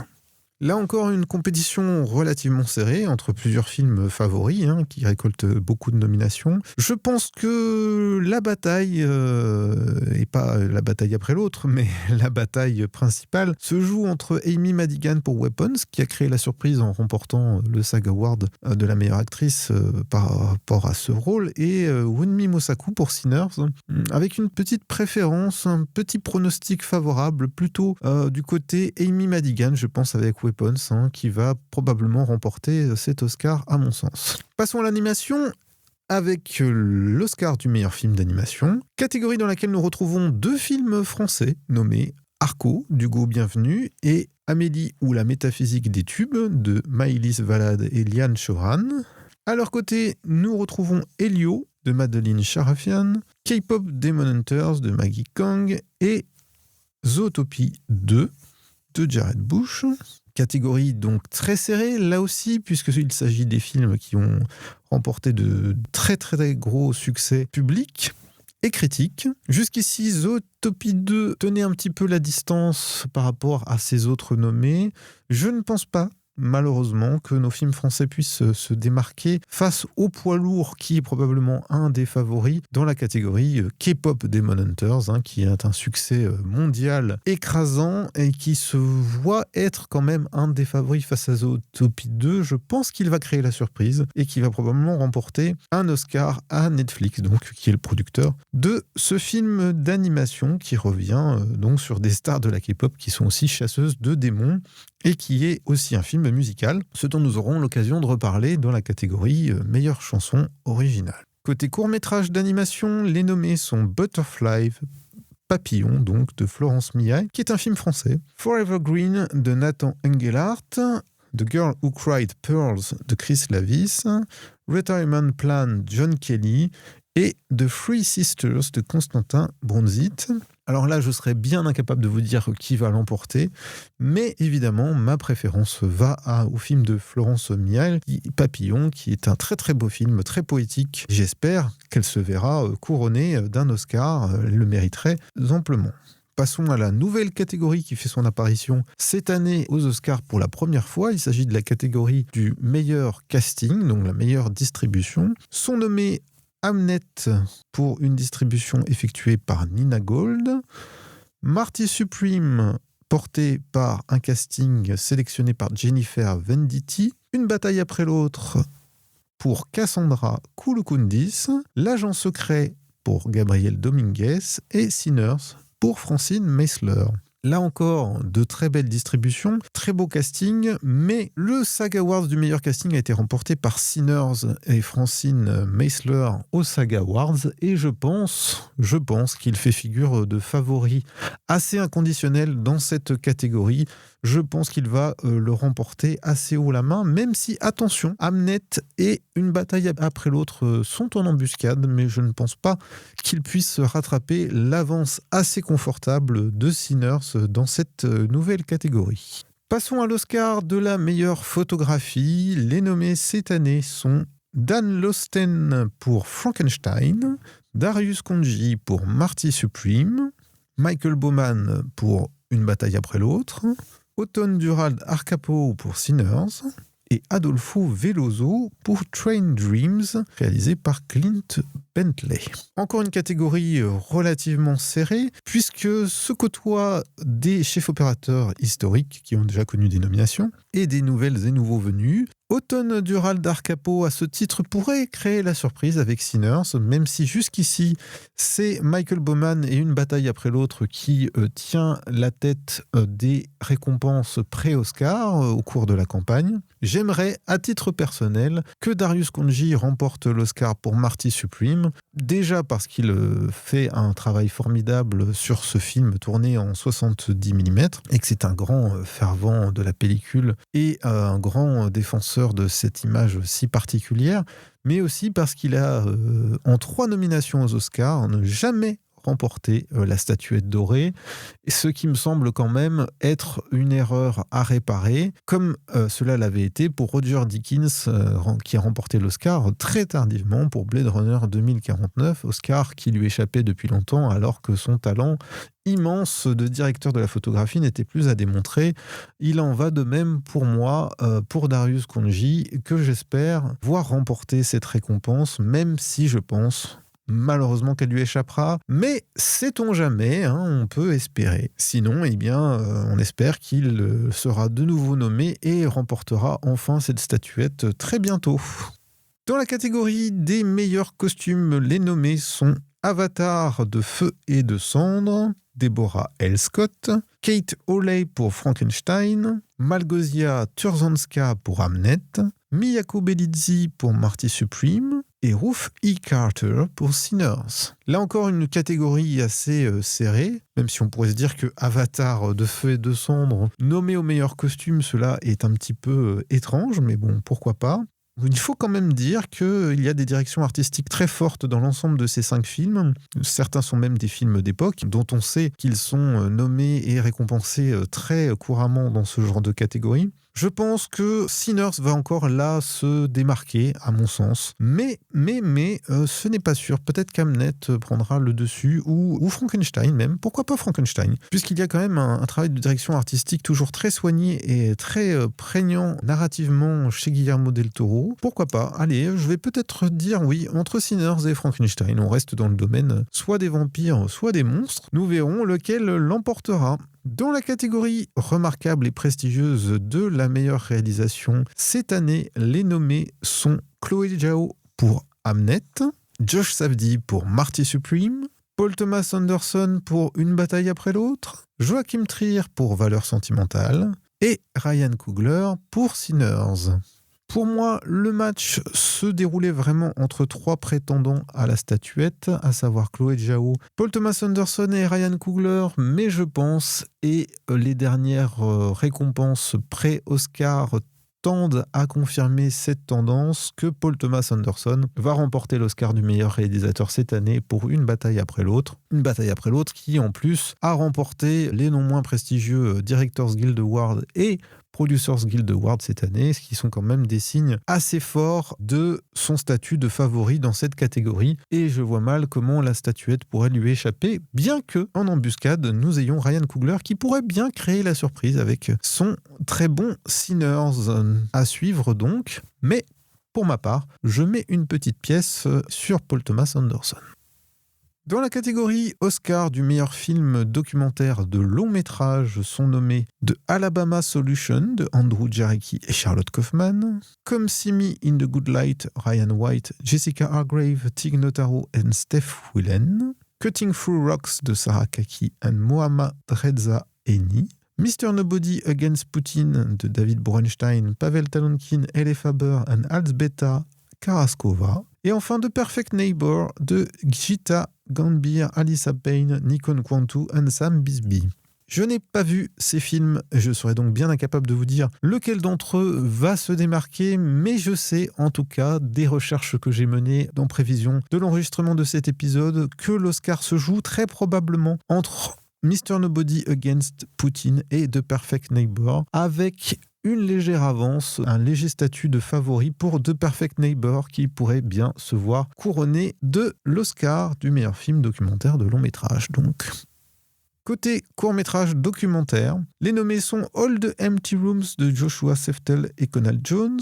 Là encore, une compétition relativement serrée entre plusieurs films favoris qui récoltent beaucoup de nominations. Je pense que la bataille, et pas la bataille après l'autre, mais la bataille principale, se joue entre Amy Madigan pour Weapons, qui a créé la surprise en remportant le SAG Award de la meilleure actrice par rapport à ce rôle, et Wunmi Mosaku pour Sinners, avec une petite préférence, un petit pronostic favorable, plutôt du côté Amy Madigan, je pense, avec Weapons, qui va probablement remporter cet Oscar à mon sens. Passons à l'animation avec l'Oscar du meilleur film d'animation, catégorie dans laquelle nous retrouvons deux films français nommés Arco d'Hugo Bienvenu et Amélie ou la métaphysique des tubes de Maëlys Valade et Liane Choran. À leur côté, nous retrouvons Elio de Madeline Sharafian, K-pop Demon Hunters de Maggie Kang et Zootopie 2 de Jared Bush. Catégorie donc très serrée, là aussi, puisqu'il s'agit des films qui ont remporté de très très gros succès publics et critiques. Jusqu'ici, Zootopie 2 tenait un petit peu la distance par rapport à ses autres nommés. Je ne pense pas, malheureusement, que nos films français puissent se démarquer face au poids lourd qui est probablement un des favoris dans la catégorie K-pop Demon Hunters, qui est un succès mondial écrasant et qui se voit être quand même un des favoris face à Zootopie 2. Je pense qu'il va créer la surprise et qu'il va probablement remporter un Oscar à Netflix, donc qui est le producteur de ce film d'animation qui revient donc sur des stars de la K-pop qui sont aussi chasseuses de démons et qui est aussi un film musical, ce dont nous aurons l'occasion de reparler dans la catégorie meilleure chanson originale. Côté court-métrage d'animation, les nommés sont Butterfly, Papillon, donc de Florence Miaille, qui est un film français, Forever Green de Nathan Engelhardt, The Girl Who Cried Pearls de Chris Lavis, Retirement Plan John Kelly et The Three Sisters de Constantin Bronzit. Alors là, je serais bien incapable de vous dire qui va l'emporter, mais évidemment, ma préférence va au film de Florence Miaille, Papillon, qui est un très très beau film, très poétique. J'espère qu'elle se verra couronnée d'un Oscar, elle le mériterait amplement. Passons à la nouvelle catégorie qui fait son apparition cette année aux Oscars pour la première fois. Il s'agit de la catégorie du meilleur casting, donc la meilleure distribution. Sont nommés Hamnet pour une distribution effectuée par Nina Gold, Marty Supreme porté par un casting sélectionné par Jennifer Venditti, Une bataille après l'autre pour Cassandra Koulukundis, L'agent secret pour Gabriel Dominguez et Sinners pour Francine Meissler. Là encore, de très belles distributions, très beau casting, mais le SAG Awards du meilleur casting a été remporté par Sinners et Francine Meissler au SAG Awards, et je pense qu'il fait figure de favori assez inconditionnel dans cette catégorie. Je pense qu'il va le remporter assez haut la main, même si, attention, Hamnet et Une bataille après l'autre sont en embuscade, mais je ne pense pas qu'il puisse rattraper l'avance assez confortable de Sinners dans cette nouvelle catégorie. Passons à l'Oscar de la meilleure photographie. Les nommés cette année sont Dan Losten pour Frankenstein, Darius Khondji pour Marty Supreme, Michael Bauman pour Une bataille après l'autre, Auton Durald Arcapo pour Sinners, et Adolfo Veloso pour Train Dreams, réalisé par Clint Bentley. Encore une catégorie relativement serrée, puisque se côtoient des chefs opérateurs historiques qui ont déjà connu des nominations, et des nouvelles et nouveaux venus. Auton Durald Arcapo, à ce titre, pourrait créer la surprise avec Sinners, même si jusqu'ici, c'est Michael Bauman et Une bataille après l'autre qui tient la tête des récompenses pré-Oscar au cours de la campagne. J'aimerais, à titre personnel, que Darius Khondji remporte l'Oscar pour Marty Supreme, déjà parce qu'il fait un travail formidable sur ce film tourné en 70 mm, et que c'est un grand fervent de la pellicule et un grand défenseur de cette image si particulière, mais aussi parce qu'il a, en 3 nominations aux Oscars, ne jamais remporté la statuette dorée, ce qui me semble quand même être une erreur à réparer, comme cela l'avait été pour Roger Deakins, qui a remporté l'Oscar très tardivement pour Blade Runner 2049, Oscar qui lui échappait depuis longtemps alors que son talent immense de directeur de la photographie n'était plus à démontrer. Il en va de même pour moi, pour Darius Khondji, que j'espère voir remporter cette récompense, même si je pense malheureusement qu'elle lui échappera, mais sait-on jamais, hein, on peut espérer. Sinon, eh bien, on espère qu'il sera de nouveau nommé et remportera enfin cette statuette très bientôt. Dans la catégorie des meilleurs costumes, les nommés sont Avatar de feu et de cendre, Deborah L. Scott, Kate Hawley pour Frankenstein, Malgosia Turzanska pour Hamnet, Miyako Belizzi pour Marty Supreme et Ruth E. Carter pour Sinners. Là encore une catégorie assez serrée, même si on pourrait se dire que Avatar de feu et de cendre, nommé au meilleur costume, cela est un petit peu étrange, mais bon, pourquoi pas. Il faut quand même dire qu'il y a des directions artistiques très fortes dans l'ensemble de ces 5 films. Certains sont même des films d'époque, dont on sait qu'ils sont nommés et récompensés très couramment dans ce genre de catégorie. Je pense que Sinners va encore là se démarquer, à mon sens. Mais ce n'est pas sûr. Peut-être qu'Hamnet prendra le dessus, ou Frankenstein même. Pourquoi pas Frankenstein ? Puisqu'il y a quand même un travail de direction artistique toujours très soigné et très prégnant narrativement chez Guillermo del Toro. Pourquoi pas ? Allez, je vais peut-être dire oui, entre Sinners et Frankenstein. On reste dans le domaine soit des vampires, soit des monstres. Nous verrons lequel l'emportera. Dans la catégorie remarquable et prestigieuse de la meilleure réalisation, cette année, les nommés sont Chloé Zhao pour Hamnet, Josh Safdie pour Marty Supreme, Paul Thomas Anderson pour Une bataille après l'autre, Joachim Trier pour Valeurs sentimentales et Ryan Coogler pour Sinners. Pour moi, le match se déroulait vraiment entre 3 prétendants à la statuette, à savoir Chloé Zhao, Paul Thomas Anderson et Ryan Coogler, mais je pense, et les dernières récompenses pré-Oscar tendent à confirmer cette tendance, que Paul Thomas Anderson va remporter l'Oscar du meilleur réalisateur cette année pour Une bataille après l'autre. Une bataille après l'autre qui, en plus, a remporté les non moins prestigieux Directors Guild Awards et Producers Guild Awards cette année, ce qui sont quand même des signes assez forts de son statut de favori dans cette catégorie. Et je vois mal comment la statuette pourrait lui échapper, bien que, en embuscade, nous ayons Ryan Coogler qui pourrait bien créer la surprise avec son très bon Sinners à suivre donc. Mais, pour ma part, je mets une petite pièce sur Paul Thomas Anderson. Dans la catégorie Oscar du meilleur film documentaire de long métrage sont nommés The Alabama Solution de Andrew Jarecki et Charlotte Kaufman, Come See Me in the Good Light, Ryan White, Jessica Hargrave, Tig Notaro et Steph Whelan, Cutting Through Rocks de Sarah Kaki et Mohammad Reza Eni, Mr. Nobody Against Putin de David Borenstein, Pavel Talonkin, Elle Faber et Alzbeta Karaskova, et enfin The Perfect Neighbor de Gita Gambhir, Alyssa Payne, Nikon Kwantu et Sam Bisbee. Je n'ai pas vu ces films, je serais donc bien incapable de vous dire lequel d'entre eux va se démarquer, mais je sais en tout cas des recherches que j'ai menées en prévision de l'enregistrement de cet épisode que l'Oscar se joue très probablement entre Mr. Nobody Against Putin et The Perfect Neighbor, avec une légère avance, un léger statut de favori pour The Perfect Neighbor qui pourrait bien se voir couronné de l'Oscar du meilleur film documentaire de long métrage. Donc, Côté court-métrage documentaire, les nommés sont All the Empty Rooms de Joshua Seftel et Conal Jones,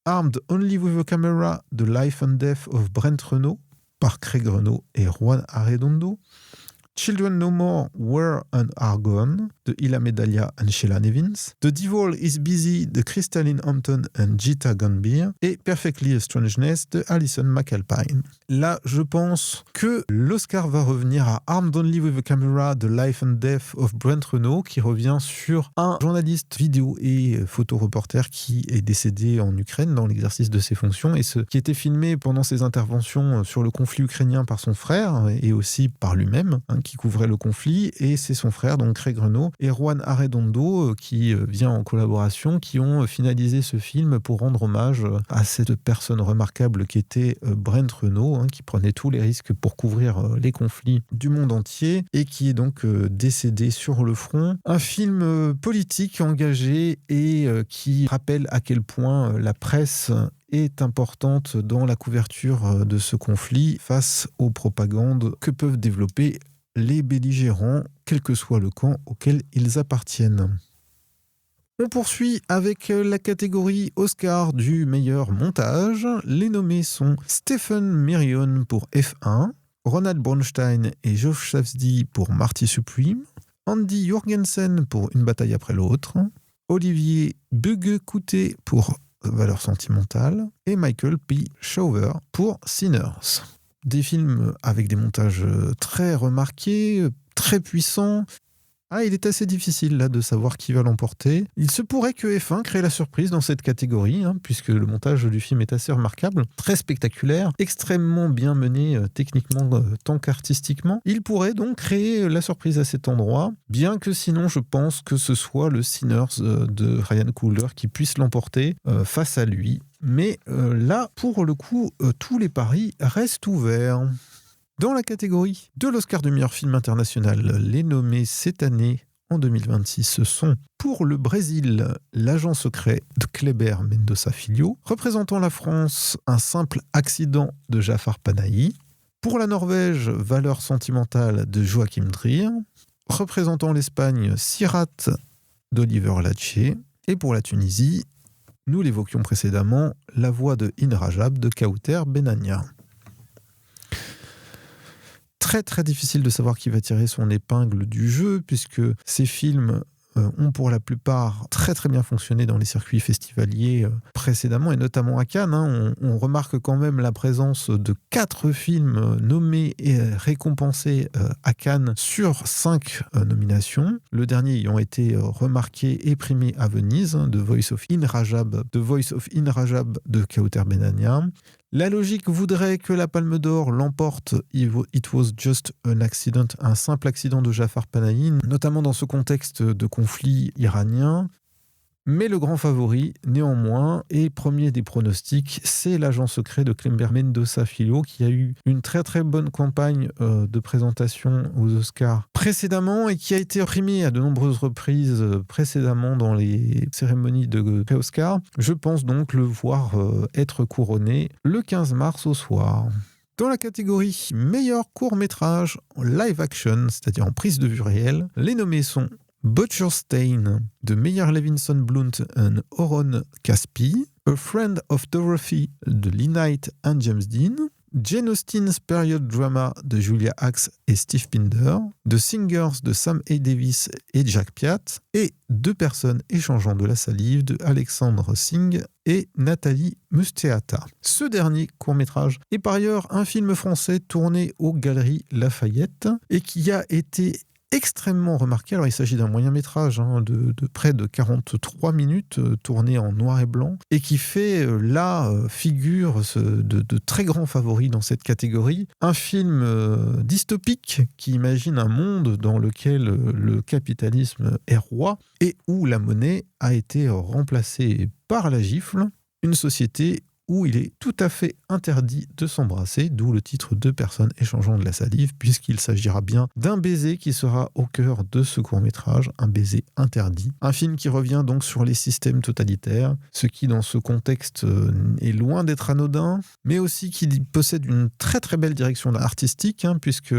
Armed Only with a Camera, The Life and Death of Brent Renaud par Craig Renaud et Juan Arredondo, Children No More Were and Are Gone de Ila Medalia et Sheila Nevins, The Devil is Busy de Crystalline Hampton et Gita Gunbeer et Perfectly a Strangeness de Alison McAlpine. Là, je pense que l'Oscar va revenir à Armed Only with a Camera, The Life and Death of Brent Renaud, qui revient sur un journaliste vidéo et photoreporter qui est décédé en Ukraine dans l'exercice de ses fonctions et qui était filmé pendant ses interventions sur le conflit ukrainien par son frère et aussi par lui-même, qui couvrait le conflit, et c'est son frère, donc Craig Renaud, et Juan Arredondo, qui vient en collaboration, qui ont finalisé ce film pour rendre hommage à cette personne remarquable qui était Brent Renaud, qui prenait tous les risques pour couvrir les conflits du monde entier, et qui est donc décédé sur le front. Un film politique engagé et qui rappelle à quel point la presse est importante dans la couverture de ce conflit face aux propagandes que peuvent développer les belligérants, quel que soit le camp auquel ils appartiennent. On poursuit avec la catégorie Oscar du meilleur montage. Les nommés sont Stephen Merrion pour F1, Ronald Bronstein et Josh Safdie pour Marty Supreme, Andy Jorgensen pour Une bataille après l'autre, Olivier Bugge-Coutet pour Valeurs sentimentales et Michael P. Shower pour Sinners. Des films avec des montages très remarqués, très puissants. Il est assez difficile là de savoir qui va l'emporter. Il se pourrait que F1 crée la surprise dans cette catégorie, puisque le montage du film est assez remarquable, très spectaculaire, extrêmement bien mené techniquement tant qu'artistiquement. Il pourrait donc créer la surprise à cet endroit, bien que sinon je pense que ce soit le Sinners de Ryan Coogler qui puisse l'emporter face à lui. Mais là, pour le coup, tous les paris restent ouverts. Dans la catégorie de l'Oscar du meilleur film international, les nommés cette année, en 2026, ce sont pour le Brésil, L'agent secret de Kleber Mendonça Filho, représentant la France, Un simple accident de Jafar Panahi, pour la Norvège, Valeurs sentimentales de Joachim Trier, représentant l'Espagne, Sirat d'Oliver Lache, et pour la Tunisie, nous l'évoquions précédemment, La voix de Inrajab de Kauter Benania. Très très difficile de savoir qui va tirer son épingle du jeu, puisque ces films ont pour la plupart très très bien fonctionné dans les circuits festivaliers précédemment, et notamment à Cannes. On remarque quand même la présence de 4 films nommés et récompensés à Cannes sur 5 nominations. Le dernier ayant été remarqué et primé à Venise, The Voice of Inrajab de Kauter Benania. La logique voudrait que la Palme d'Or l'emporte It Was Just an Accident, un simple accident de Jafar Panahi, notamment dans ce contexte de conflit iranien. Mais le grand favori, néanmoins, et premier des pronostics, c'est L'agent secret de Kleber Mendonça Filho, qui a eu une très très bonne campagne de présentation aux Oscars précédemment et qui a été primé à de nombreuses reprises précédemment dans les cérémonies de pré-Oscar. Je pense donc le voir être couronné le 15 mars au soir. Dans la catégorie meilleur court-métrage en live action, c'est-à-dire en prise de vue réelle, les nommés sont Butcher Stain de Meyer Levinson Blunt et Oron Caspi, A Friend of Dorothy de Lee Knight et James Dean, Jane Austen's Period Drama de Julia Axe et Steve Pinder, The Singers de Sam A. Davis et Jack Piat, et Deux personnes échangeant de la salive de Alexandre Singh et Nathalie Musteata. Ce dernier court-métrage est par ailleurs un film français tourné aux Galeries Lafayette et qui a été extrêmement remarqué. Alors il s'agit d'un moyen-métrage de près de 43 minutes tourné en noir et blanc et qui fait la figure de très grands favoris dans cette catégorie. Un film dystopique qui imagine un monde dans lequel le capitalisme est roi et où la monnaie a été remplacée par la gifle. Une société où il est tout à fait interdit de s'embrasser, d'où le titre de Personnes échangeant de la salive, puisqu'il s'agira bien d'un baiser qui sera au cœur de ce court-métrage, un baiser interdit. Un film qui revient donc sur les systèmes totalitaires, ce qui dans ce contexte est loin d'être anodin, mais aussi qui possède une très très belle direction artistique, puisque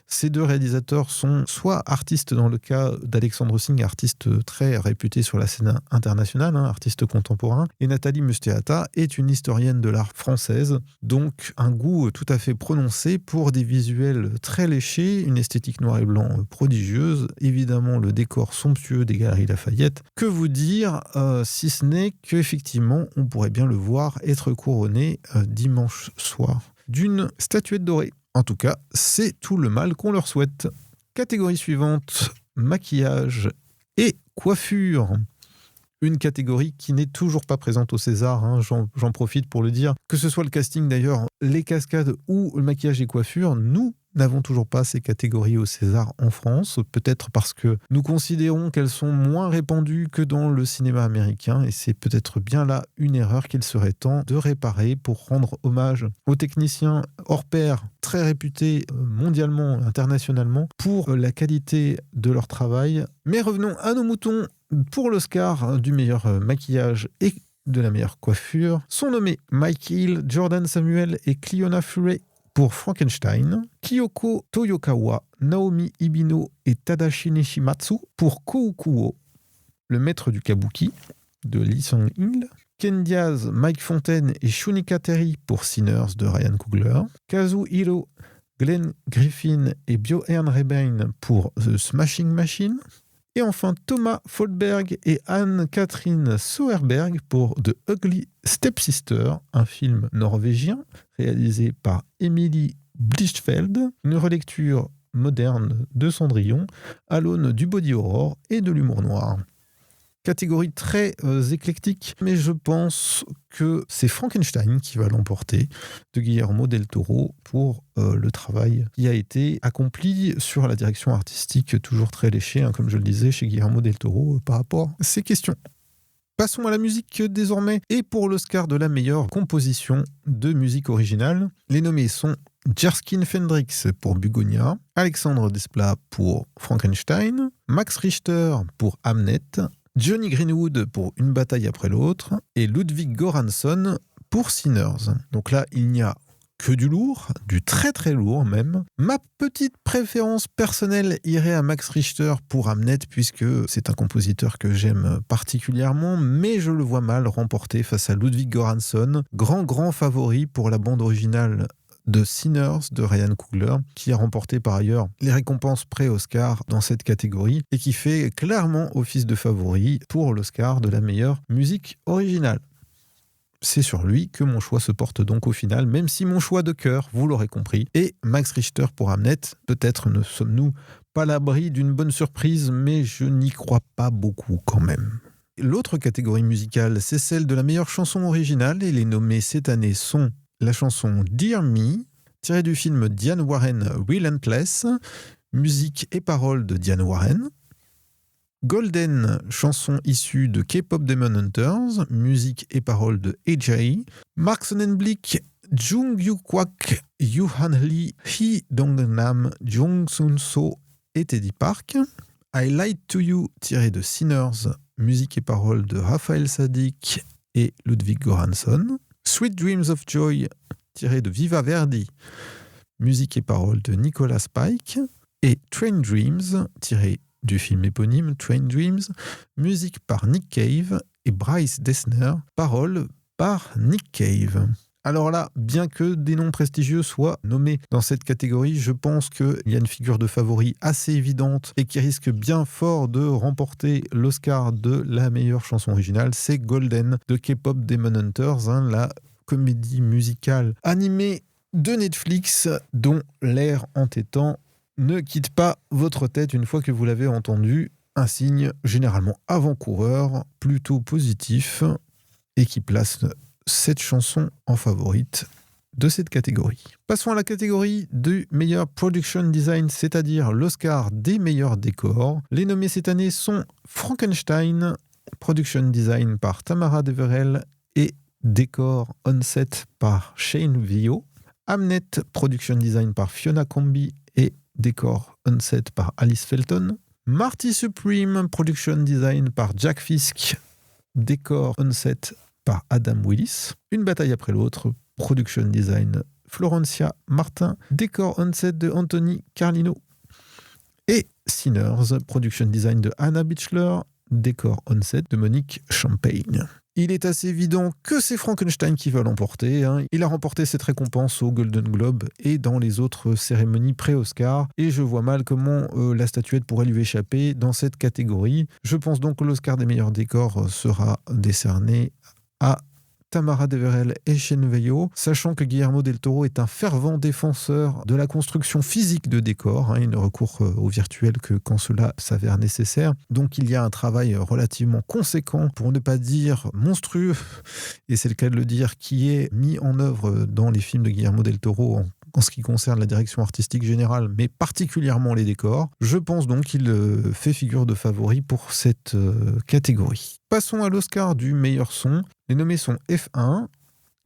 ces deux réalisateurs sont soit artistes dans le cas d'Alexandre Singh, artiste très réputé sur la scène internationale, artiste contemporain, et Nathalie Musteata est une historienne de l'art française, donc un goût tout à fait prononcé pour des visuels très léchés, une esthétique noir et blanc prodigieuse, évidemment le décor somptueux des Galeries Lafayette. Que vous dire, si ce n'est qu'effectivement, on pourrait bien le voir être couronné dimanche soir d'une statuette dorée. En tout cas, c'est tout le mal qu'on leur souhaite. Catégorie suivante, maquillage et coiffure. Une catégorie qui n'est toujours pas présente au César, j'en profite pour le dire. Que ce soit le casting d'ailleurs, les cascades ou le maquillage et coiffure, nous n'avons toujours pas ces catégories au César en France, peut-être parce que nous considérons qu'elles sont moins répandues que dans le cinéma américain, et c'est peut-être bien là une erreur qu'il serait temps de réparer pour rendre hommage aux techniciens hors pair, très réputés mondialement, internationalement, pour la qualité de leur travail. Mais revenons à nos moutons. Pour l'Oscar du meilleur maquillage et de la meilleure coiffure, sont nommés Mike Hill, Jordan Samuel et Cleona Furey pour Frankenstein, Kyoko Toyokawa, Naomi Ibino et Tadashi Nishimatsu pour Koukuo, le maître du kabuki de Lee Sang-il, Ken Diaz, Mike Fontaine et Shunika Terry pour Sinners de Ryan Coogler, Kazuhiro, Glenn Griffin et Björn Rebane pour The Smashing Machine, et enfin Thomas Folberg et Anne-Catherine Soerberg pour The Ugly Stepsister, un film norvégien réalisé par Emily Blichfeld, une relecture moderne de Cendrillon à l'aune du body horror et de l'humour noir. Catégorie très éclectique, mais je pense que c'est Frankenstein qui va l'emporter de Guillermo del Toro pour le travail qui a été accompli sur la direction artistique, toujours très léchée, comme je le disais, chez Guillermo del Toro par rapport à ces questions. Passons à la musique désormais, et pour l'Oscar de la meilleure composition de musique originale, les nommés sont Jerskin Fendrix pour Bugonia, Alexandre Desplat pour Frankenstein, Max Richter pour Hamnet, Johnny Greenwood pour Une bataille après l'autre et Ludwig Göransson pour Sinners. Donc là, il n'y a que du lourd, du très très lourd même. Ma petite préférence personnelle irait à Max Richter pour Hamnet, puisque c'est un compositeur que j'aime particulièrement, mais je le vois mal remporter face à Ludwig Göransson, grand favori pour la bande originale de Sinners de Ryan Coogler, qui a remporté par ailleurs les récompenses pré-Oscar dans cette catégorie et qui fait clairement office de favori pour l'Oscar de la meilleure musique originale. C'est sur lui que mon choix se porte donc au final, même si mon choix de cœur, vous l'aurez compris, est Max Richter pour Hamnet. Peut-être ne sommes-nous pas à l'abri d'une bonne surprise, mais je n'y crois pas beaucoup quand même. L'autre catégorie musicale, c'est celle de la meilleure chanson originale, et les nommés cette année sont la chanson Dear Me, tirée du film Diane Warren Relentless, musique et paroles de Diane Warren. Golden, chanson issue de K-Pop Demon Hunters, musique et paroles de AJ. Mark Sonnenblick, Jung Yu Kwak, Yuhan Lee, Hee Dong-nam, Jong Sun-so et Teddy Park. I Lied to You, tiré de Sinners, musique et paroles de Raphaël Saadiq et Ludwig Göransson. Sweet Dreams of Joy, tiré de Viva Verdi, musique et paroles de Nicolas Pike, et Train Dreams, tiré du film éponyme Train Dreams, musique par Nick Cave et Bryce Dessner, paroles par Nick Cave. Alors là, bien que des noms prestigieux soient nommés dans cette catégorie, je pense qu'il y a une figure de favori assez évidente et qui risque bien fort de remporter l'Oscar de la meilleure chanson originale. C'est Golden de K-Pop Demon Hunters, la comédie musicale animée de Netflix dont l'air entêtant ne quitte pas votre tête une fois que vous l'avez entendu. Un signe généralement avant-coureur, plutôt positif, et qui place cette chanson en favorite de cette catégorie. Passons à la catégorie du meilleur production design, c'est-à-dire l'Oscar des meilleurs décors. Les nommés cette année sont Frankenstein, production design par Tamara Deverell et décor on-set par Shane Vio. Hamnet, production design par Fiona Comby et décor on-set par Alice Felton. Marty Supreme, production design par Jack Fisk, décor on-set par Adam Willis. Une bataille après l'autre, production design Florencia Martin, décor on-set de Anthony Carlino. Et Sinners, production design de Anna Bichler, décor on-set de Monique Champagne. Il est assez évident que c'est Frankenstein qui va l'emporter. Il a remporté cette récompense au Golden Globe et dans les autres cérémonies pré-Oscar. Et je vois mal comment la statuette pourrait lui échapper dans cette catégorie. Je pense donc que l'Oscar des meilleurs décors sera décerné à Tamara Deverell et Shane Vio, sachant que Guillermo del Toro est un fervent défenseur de la construction physique de décors. Il ne recourt au virtuel que quand cela s'avère nécessaire. Donc il y a un travail relativement conséquent, pour ne pas dire monstrueux, et c'est le cas de le dire, qui est mis en œuvre dans les films de Guillermo del Toro en ce qui concerne la direction artistique générale, mais particulièrement les décors. Je pense donc qu'il fait figure de favori pour cette catégorie. Passons à l'Oscar du meilleur son. Les nommés sont F1,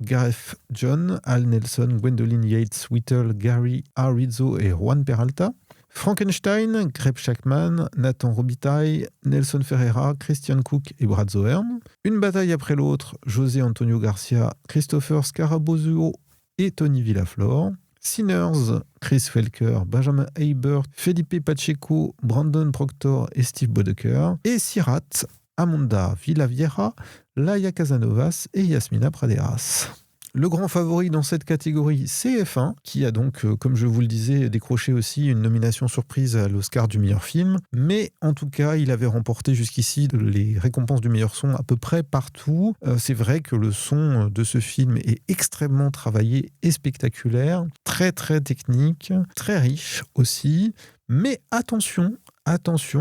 Gareth John, Al Nelson, Gwendolyn Yates, Whittle, Gary Arrizzo et Juan Peralta. Frankenstein, Greg Shackman, Nathan Robitaille, Nelson Ferreira, Christian Cook et Brad Zohern. Une bataille après l'autre, José Antonio Garcia, Christopher Scarabozzuo et Tony Villaflor. Sinners, Chris Felker, Benjamin Eibert, Felipe Pacheco, Brandon Proctor et Steve Bodeker. Et Sirat, Amanda Villavieja, Laia Casanovas et Yasmina Praderas. Le grand favori dans cette catégorie, c'est F1, qui a donc, comme je vous le disais, décroché aussi une nomination surprise à l'Oscar du meilleur film. Mais en tout cas, il avait remporté jusqu'ici les récompenses du meilleur son à peu près partout. C'est vrai que le son de ce film est extrêmement travaillé et spectaculaire, très très technique, très riche aussi. Mais attention,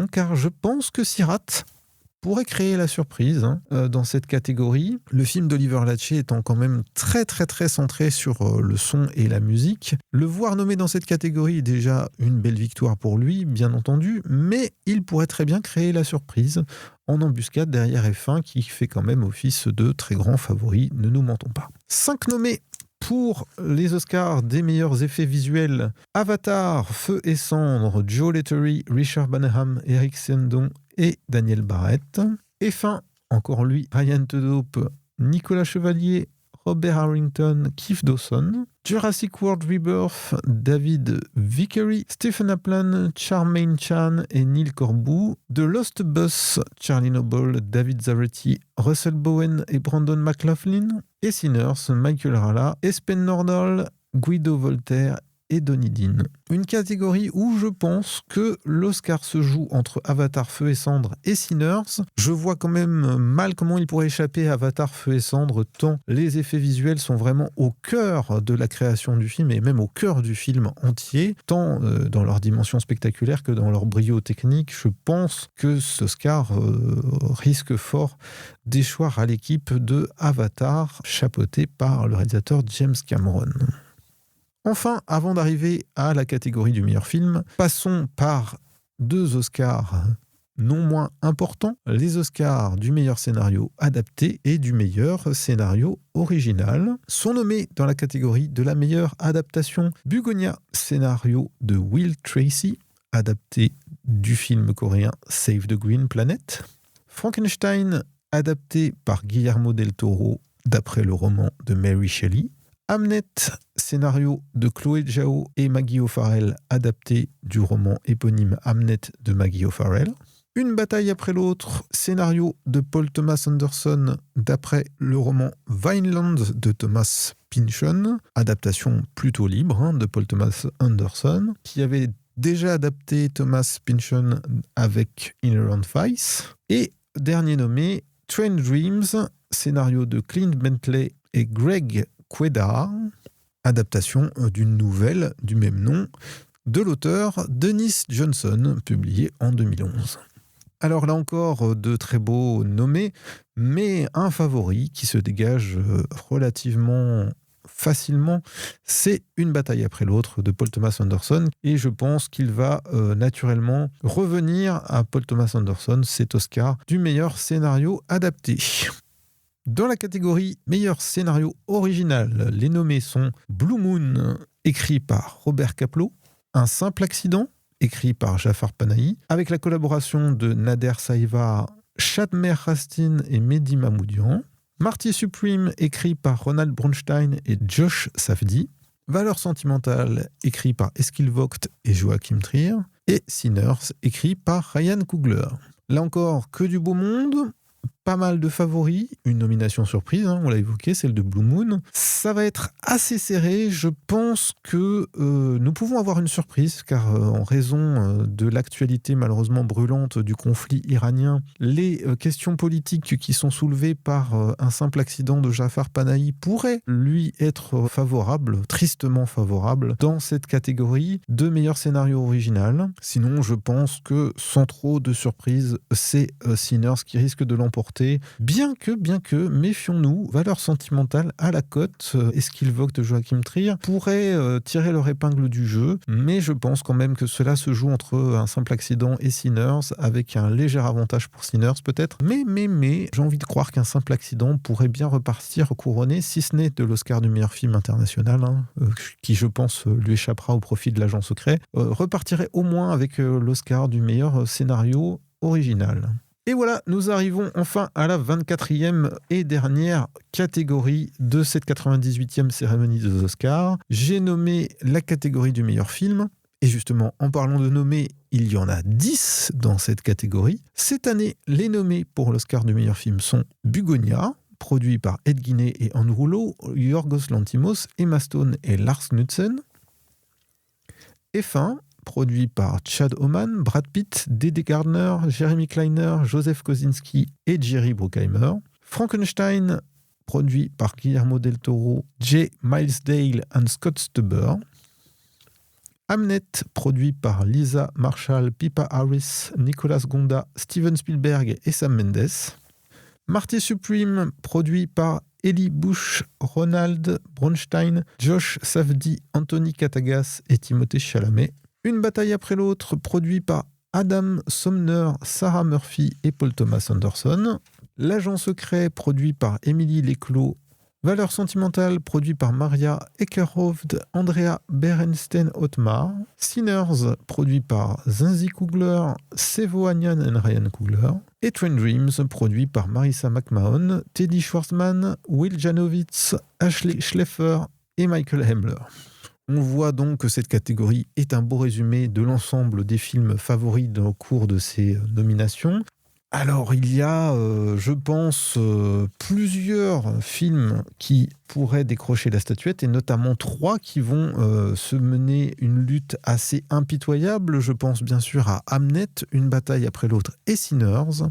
car je pense que Sirat pourrait créer la surprise dans cette catégorie. Le film d'Oliver Lache étant quand même très très très centré sur le son et la musique. Le voir nommé dans cette catégorie est déjà une belle victoire pour lui, bien entendu, mais il pourrait très bien créer la surprise en embuscade derrière F1 qui fait quand même office de très grand favori, ne nous mentons pas. 5 nommés pour les Oscars des meilleurs effets visuels: Avatar, Feu et Cendres, Joe Lettery, Richard Banham, Eric Sendon et Daniel Barrett. F1, encore lui, Ryan Tedaupe, Nicolas Chevalier, Robert Harrington, Keith Dawson. Jurassic World Rebirth, David Vickery, Stephen Aplan, Charmaine Chan et Neil Corbu. The Lost Bus, Charlie Noble, David Zaretti, Russell Bowen et Brandon McLaughlin. Et Sinners, Michael Rala, Espen Nordal, Guido Voltaire et Donnie Dean. Une catégorie où je pense que l'Oscar se joue entre Avatar, Feu et Cendres et Sinners. Je vois quand même mal comment il pourrait échapper à Avatar, Feu et Cendres, tant les effets visuels sont vraiment au cœur de la création du film et même au cœur du film entier, tant dans leur dimension spectaculaire que dans leur brio technique. Je pense que cet Oscar risque fort d'échoir à l'équipe de Avatar, chapeautée par le réalisateur James Cameron. Enfin, avant d'arriver à la catégorie du meilleur film, passons par 2 Oscars non moins importants, les Oscars du meilleur scénario adapté et du meilleur scénario original. Sont nommés dans la catégorie de la meilleure adaptation Bugonia, scénario de Will Tracy, adapté du film coréen Save the Green Planet. Frankenstein, adapté par Guillermo del Toro d'après le roman de Mary Shelley. Hamnet, scénario de Chloé Zhao et Maggie O'Farrell, adapté du roman éponyme Hamnet de Maggie O'Farrell. Une bataille après l'autre, scénario de Paul Thomas Anderson d'après le roman Vineland de Thomas Pynchon, adaptation plutôt libre de Paul Thomas Anderson, qui avait déjà adapté Thomas Pynchon avec Inherent Vice. Et dernier nommé, Train Dreams, scénario de Clint Bentley et Greg Quedar, adaptation d'une nouvelle du même nom de l'auteur Dennis Johnson, publiée en 2011. Alors là encore, de très beaux nommés, mais un favori qui se dégage relativement facilement, c'est Une bataille après l'autre de Paul Thomas Anderson, et je pense qu'il va naturellement revenir à Paul Thomas Anderson cet Oscar du meilleur scénario adapté. Dans la catégorie meilleur scénario original, les nommés sont Blue Moon, écrit par Robert Kapleau, Un simple accident, écrit par Jafar Panahi, avec la collaboration de Nader Saïva, Shadmer Rastin et Mehdi Mahmoudian. Marty Supreme, écrit par Ronald Bronstein et Josh Safdie. Valeurs sentimentales, écrit par Eskil Vogt et Joachim Trier. Et Sinners, écrit par Ryan Coogler. Là encore, que du beau monde. Pas mal de favoris, une nomination surprise, on l'a évoqué, celle de Blue Moon. Ça va être assez serré, je pense que nous pouvons avoir une surprise, car en raison de l'actualité malheureusement brûlante du conflit iranien, les questions politiques qui sont soulevées par un simple accident de Jafar Panahi pourraient lui être favorables, tristement favorables, dans cette catégorie de meilleur scénario original. Sinon, je pense que sans trop de surprise, c'est Sinners qui risque de l'emporter. Bien que, méfions-nous, valeur sentimentale à la cote, Eskil Vogt de Joachim Trier pourrait tirer leur épingle du jeu, mais je pense quand même que cela se joue entre un simple accident et Sinners, avec un léger avantage pour Sinners peut-être, mais j'ai envie de croire qu'un simple accident pourrait bien repartir couronné, si ce n'est de l'Oscar du meilleur film international, qui je pense lui échappera au profit de l'agent secret, repartirait au moins avec l'Oscar du meilleur scénario original. Et voilà, nous arrivons enfin à la 24e et dernière catégorie de cette 98e cérémonie des Oscars. J'ai nommé la catégorie du meilleur film. Et justement, en parlant de nommés, il y en a 10 dans cette catégorie. Cette année, les nommés pour l'Oscar du meilleur film sont Bugonia, produit par Ed Guinney et Anne Rouleau, Yorgos Lanthimos, Emma Stone et Lars Knudsen. F1, produit par Chad Oman, Brad Pitt, Dede Gardner, Jeremy Kleiner, Joseph Kosinski et Jerry Bruckheimer. Frankenstein, produit par Guillermo del Toro, J. Milesdale et Scott Stuber. Hamnet, produit par Lisa Marshall, Pippa Harris, Nicolas Gonda, Steven Spielberg et Sam Mendes. Marty Supreme, produit par Eli Bush, Ronald Bronstein, Josh Safdie, Anthony Katagas et Timothée Chalamet. Une bataille après l'autre, produit par Adam Sumner, Sarah Murphy et Paul Thomas Anderson. L'agent secret, produit par Emily Leclos. Valeurs sentimentales, produit par Maria Ekerhovd, Andrea Berenstein-Otmar. Sinners, produit par Zinzi Coogler, Sevo Anyan et Ryan Coogler. Et Train Dreams, produit par Marissa McMahon, Teddy Schwartzman, Will Janowitz, Ashley Schleffer et Michael Hemler. On voit donc que cette catégorie est un beau résumé de l'ensemble des films favoris au cours de ces nominations. Alors, il y a, je pense, plusieurs films qui pourraient décrocher la statuette, et notamment 3 qui vont se mener une lutte assez impitoyable. Je pense bien sûr à Hamnet, Une bataille après l'autre et Sinners.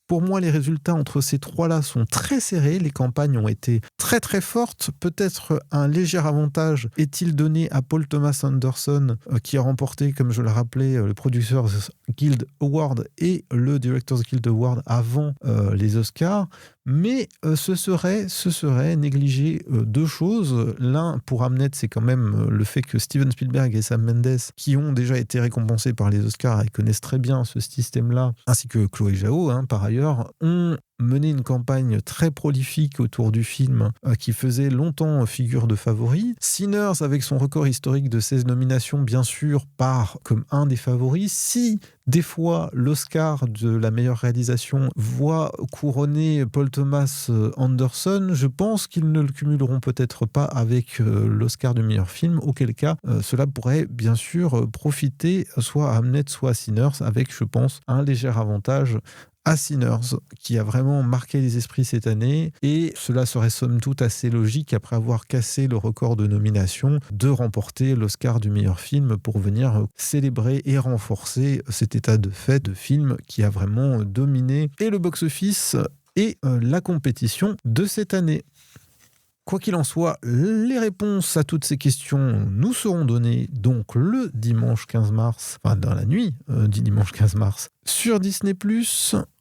Pour moi, les résultats entre ces 3-là sont très serrés. Les campagnes ont été très très fortes. Peut-être un léger avantage est-il donné à Paul Thomas Anderson, qui a remporté, comme je le rappelais, le Producers Guild Award et le Directors Guild Award avant les Oscars. Mais ce serait négliger 2 choses. L'un, pour Hamnet, c'est quand même le fait que Steven Spielberg et Sam Mendes, qui ont déjà été récompensés par les Oscars et connaissent très bien ce système-là, ainsi que Chloé Zhao, par ailleurs, ont mené une campagne très prolifique autour du film qui faisait longtemps figure de favori. Sinners, avec son record historique de 16 nominations, bien sûr, part comme un des favoris. Si des fois l'Oscar de la meilleure réalisation voit couronner Paul Thomas Anderson, je pense qu'ils ne le cumuleront peut-être pas avec l'Oscar du meilleur film, auquel cas cela pourrait bien sûr profiter soit à Hamnet, soit à Sinners, avec, je pense, un léger avantage à Sinners, qui a vraiment marqué les esprits cette année, et cela serait somme toute assez logique, après avoir cassé le record de nomination, de remporter l'Oscar du meilleur film pour venir célébrer et renforcer cet état de fait de film qui a vraiment dominé et le box-office et la compétition de cette année. Quoi qu'il en soit, les réponses à toutes ces questions nous seront données donc le dimanche 15 mars, enfin dans la nuit du dimanche 15 mars, sur Disney+,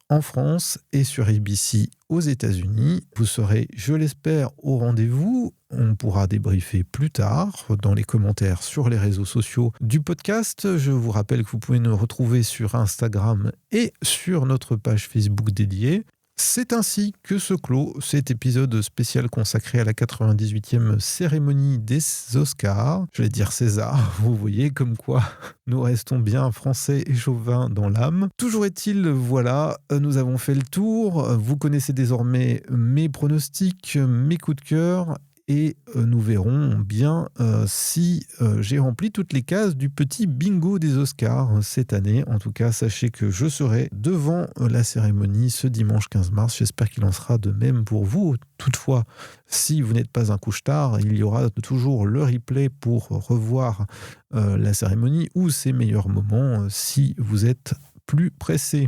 en France, et sur ABC aux États-Unis. Vous serez, je l'espère, au rendez-vous. On pourra débriefer plus tard dans les commentaires sur les réseaux sociaux du podcast. Je vous rappelle que vous pouvez nous retrouver sur Instagram et sur notre page Facebook dédiée. C'est ainsi que se clôt cet épisode spécial consacré à la 98e cérémonie des Oscars. Je vais dire César, vous voyez comme quoi nous restons bien français et chauvins dans l'âme. Toujours est-il, voilà, nous avons fait le tour. Vous connaissez désormais mes pronostics, mes coups de cœur. Et nous verrons bien si j'ai rempli toutes les cases du petit bingo des Oscars cette année. En tout cas, sachez que je serai devant la cérémonie ce dimanche 15 mars. J'espère qu'il en sera de même pour vous. Toutefois, si vous n'êtes pas un couche-tard, il y aura toujours le replay pour revoir la cérémonie ou ses meilleurs moments si vous êtes plus pressé.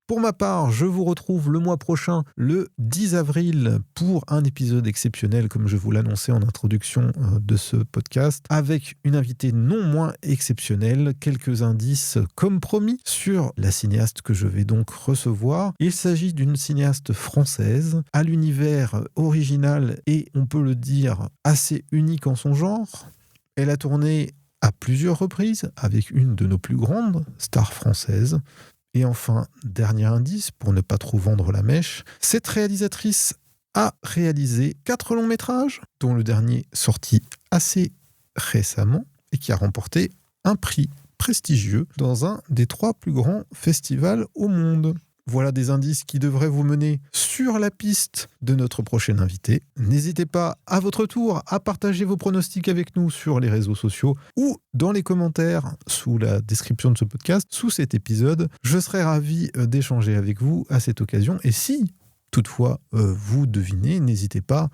Pour ma part, je vous retrouve le mois prochain, le 10 avril, pour un épisode exceptionnel, comme je vous l'annonçais en introduction de ce podcast, avec une invitée non moins exceptionnelle, quelques indices comme promis sur la cinéaste que je vais donc recevoir. Il s'agit d'une cinéaste française, à l'univers original et, on peut le dire, assez unique en son genre. Elle a tourné à plusieurs reprises avec une de nos plus grandes stars françaises. Et enfin, dernier indice, pour ne pas trop vendre la mèche, cette réalisatrice a réalisé 4 longs métrages, dont le dernier sorti assez récemment et qui a remporté un prix prestigieux dans un des 3 plus grands festivals au monde. Voilà des indices qui devraient vous mener sur la piste de notre prochaine invité. N'hésitez pas à votre tour à partager vos pronostics avec nous sur les réseaux sociaux ou dans les commentaires sous la description de ce podcast, sous cet épisode. Je serai ravi d'échanger avec vous à cette occasion. Et si toutefois vous devinez, n'hésitez pas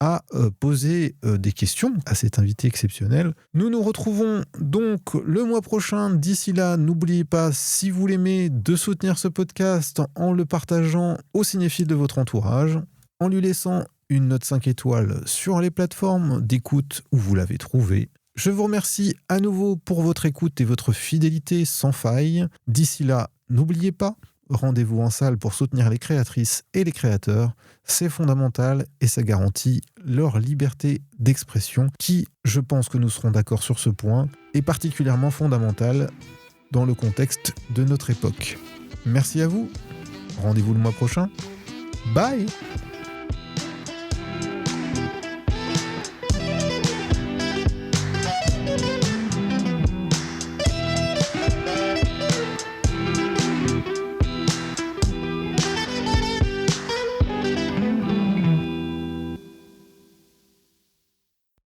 à poser des questions à cet invité exceptionnel. Nous nous retrouvons donc le mois prochain. D'ici là, n'oubliez pas, si vous l'aimez, de soutenir ce podcast en le partageant aux cinéphiles de votre entourage, en lui laissant une note 5 étoiles sur les plateformes d'écoute où vous l'avez trouvé. Je vous remercie à nouveau pour votre écoute et votre fidélité sans faille. D'ici là, n'oubliez pas, rendez-vous en salle pour soutenir les créatrices et les créateurs. C'est fondamental et ça garantit leur liberté d'expression qui, je pense que nous serons d'accord sur ce point, est particulièrement fondamentale dans le contexte de notre époque. Merci à vous. Rendez-vous le mois prochain. Bye!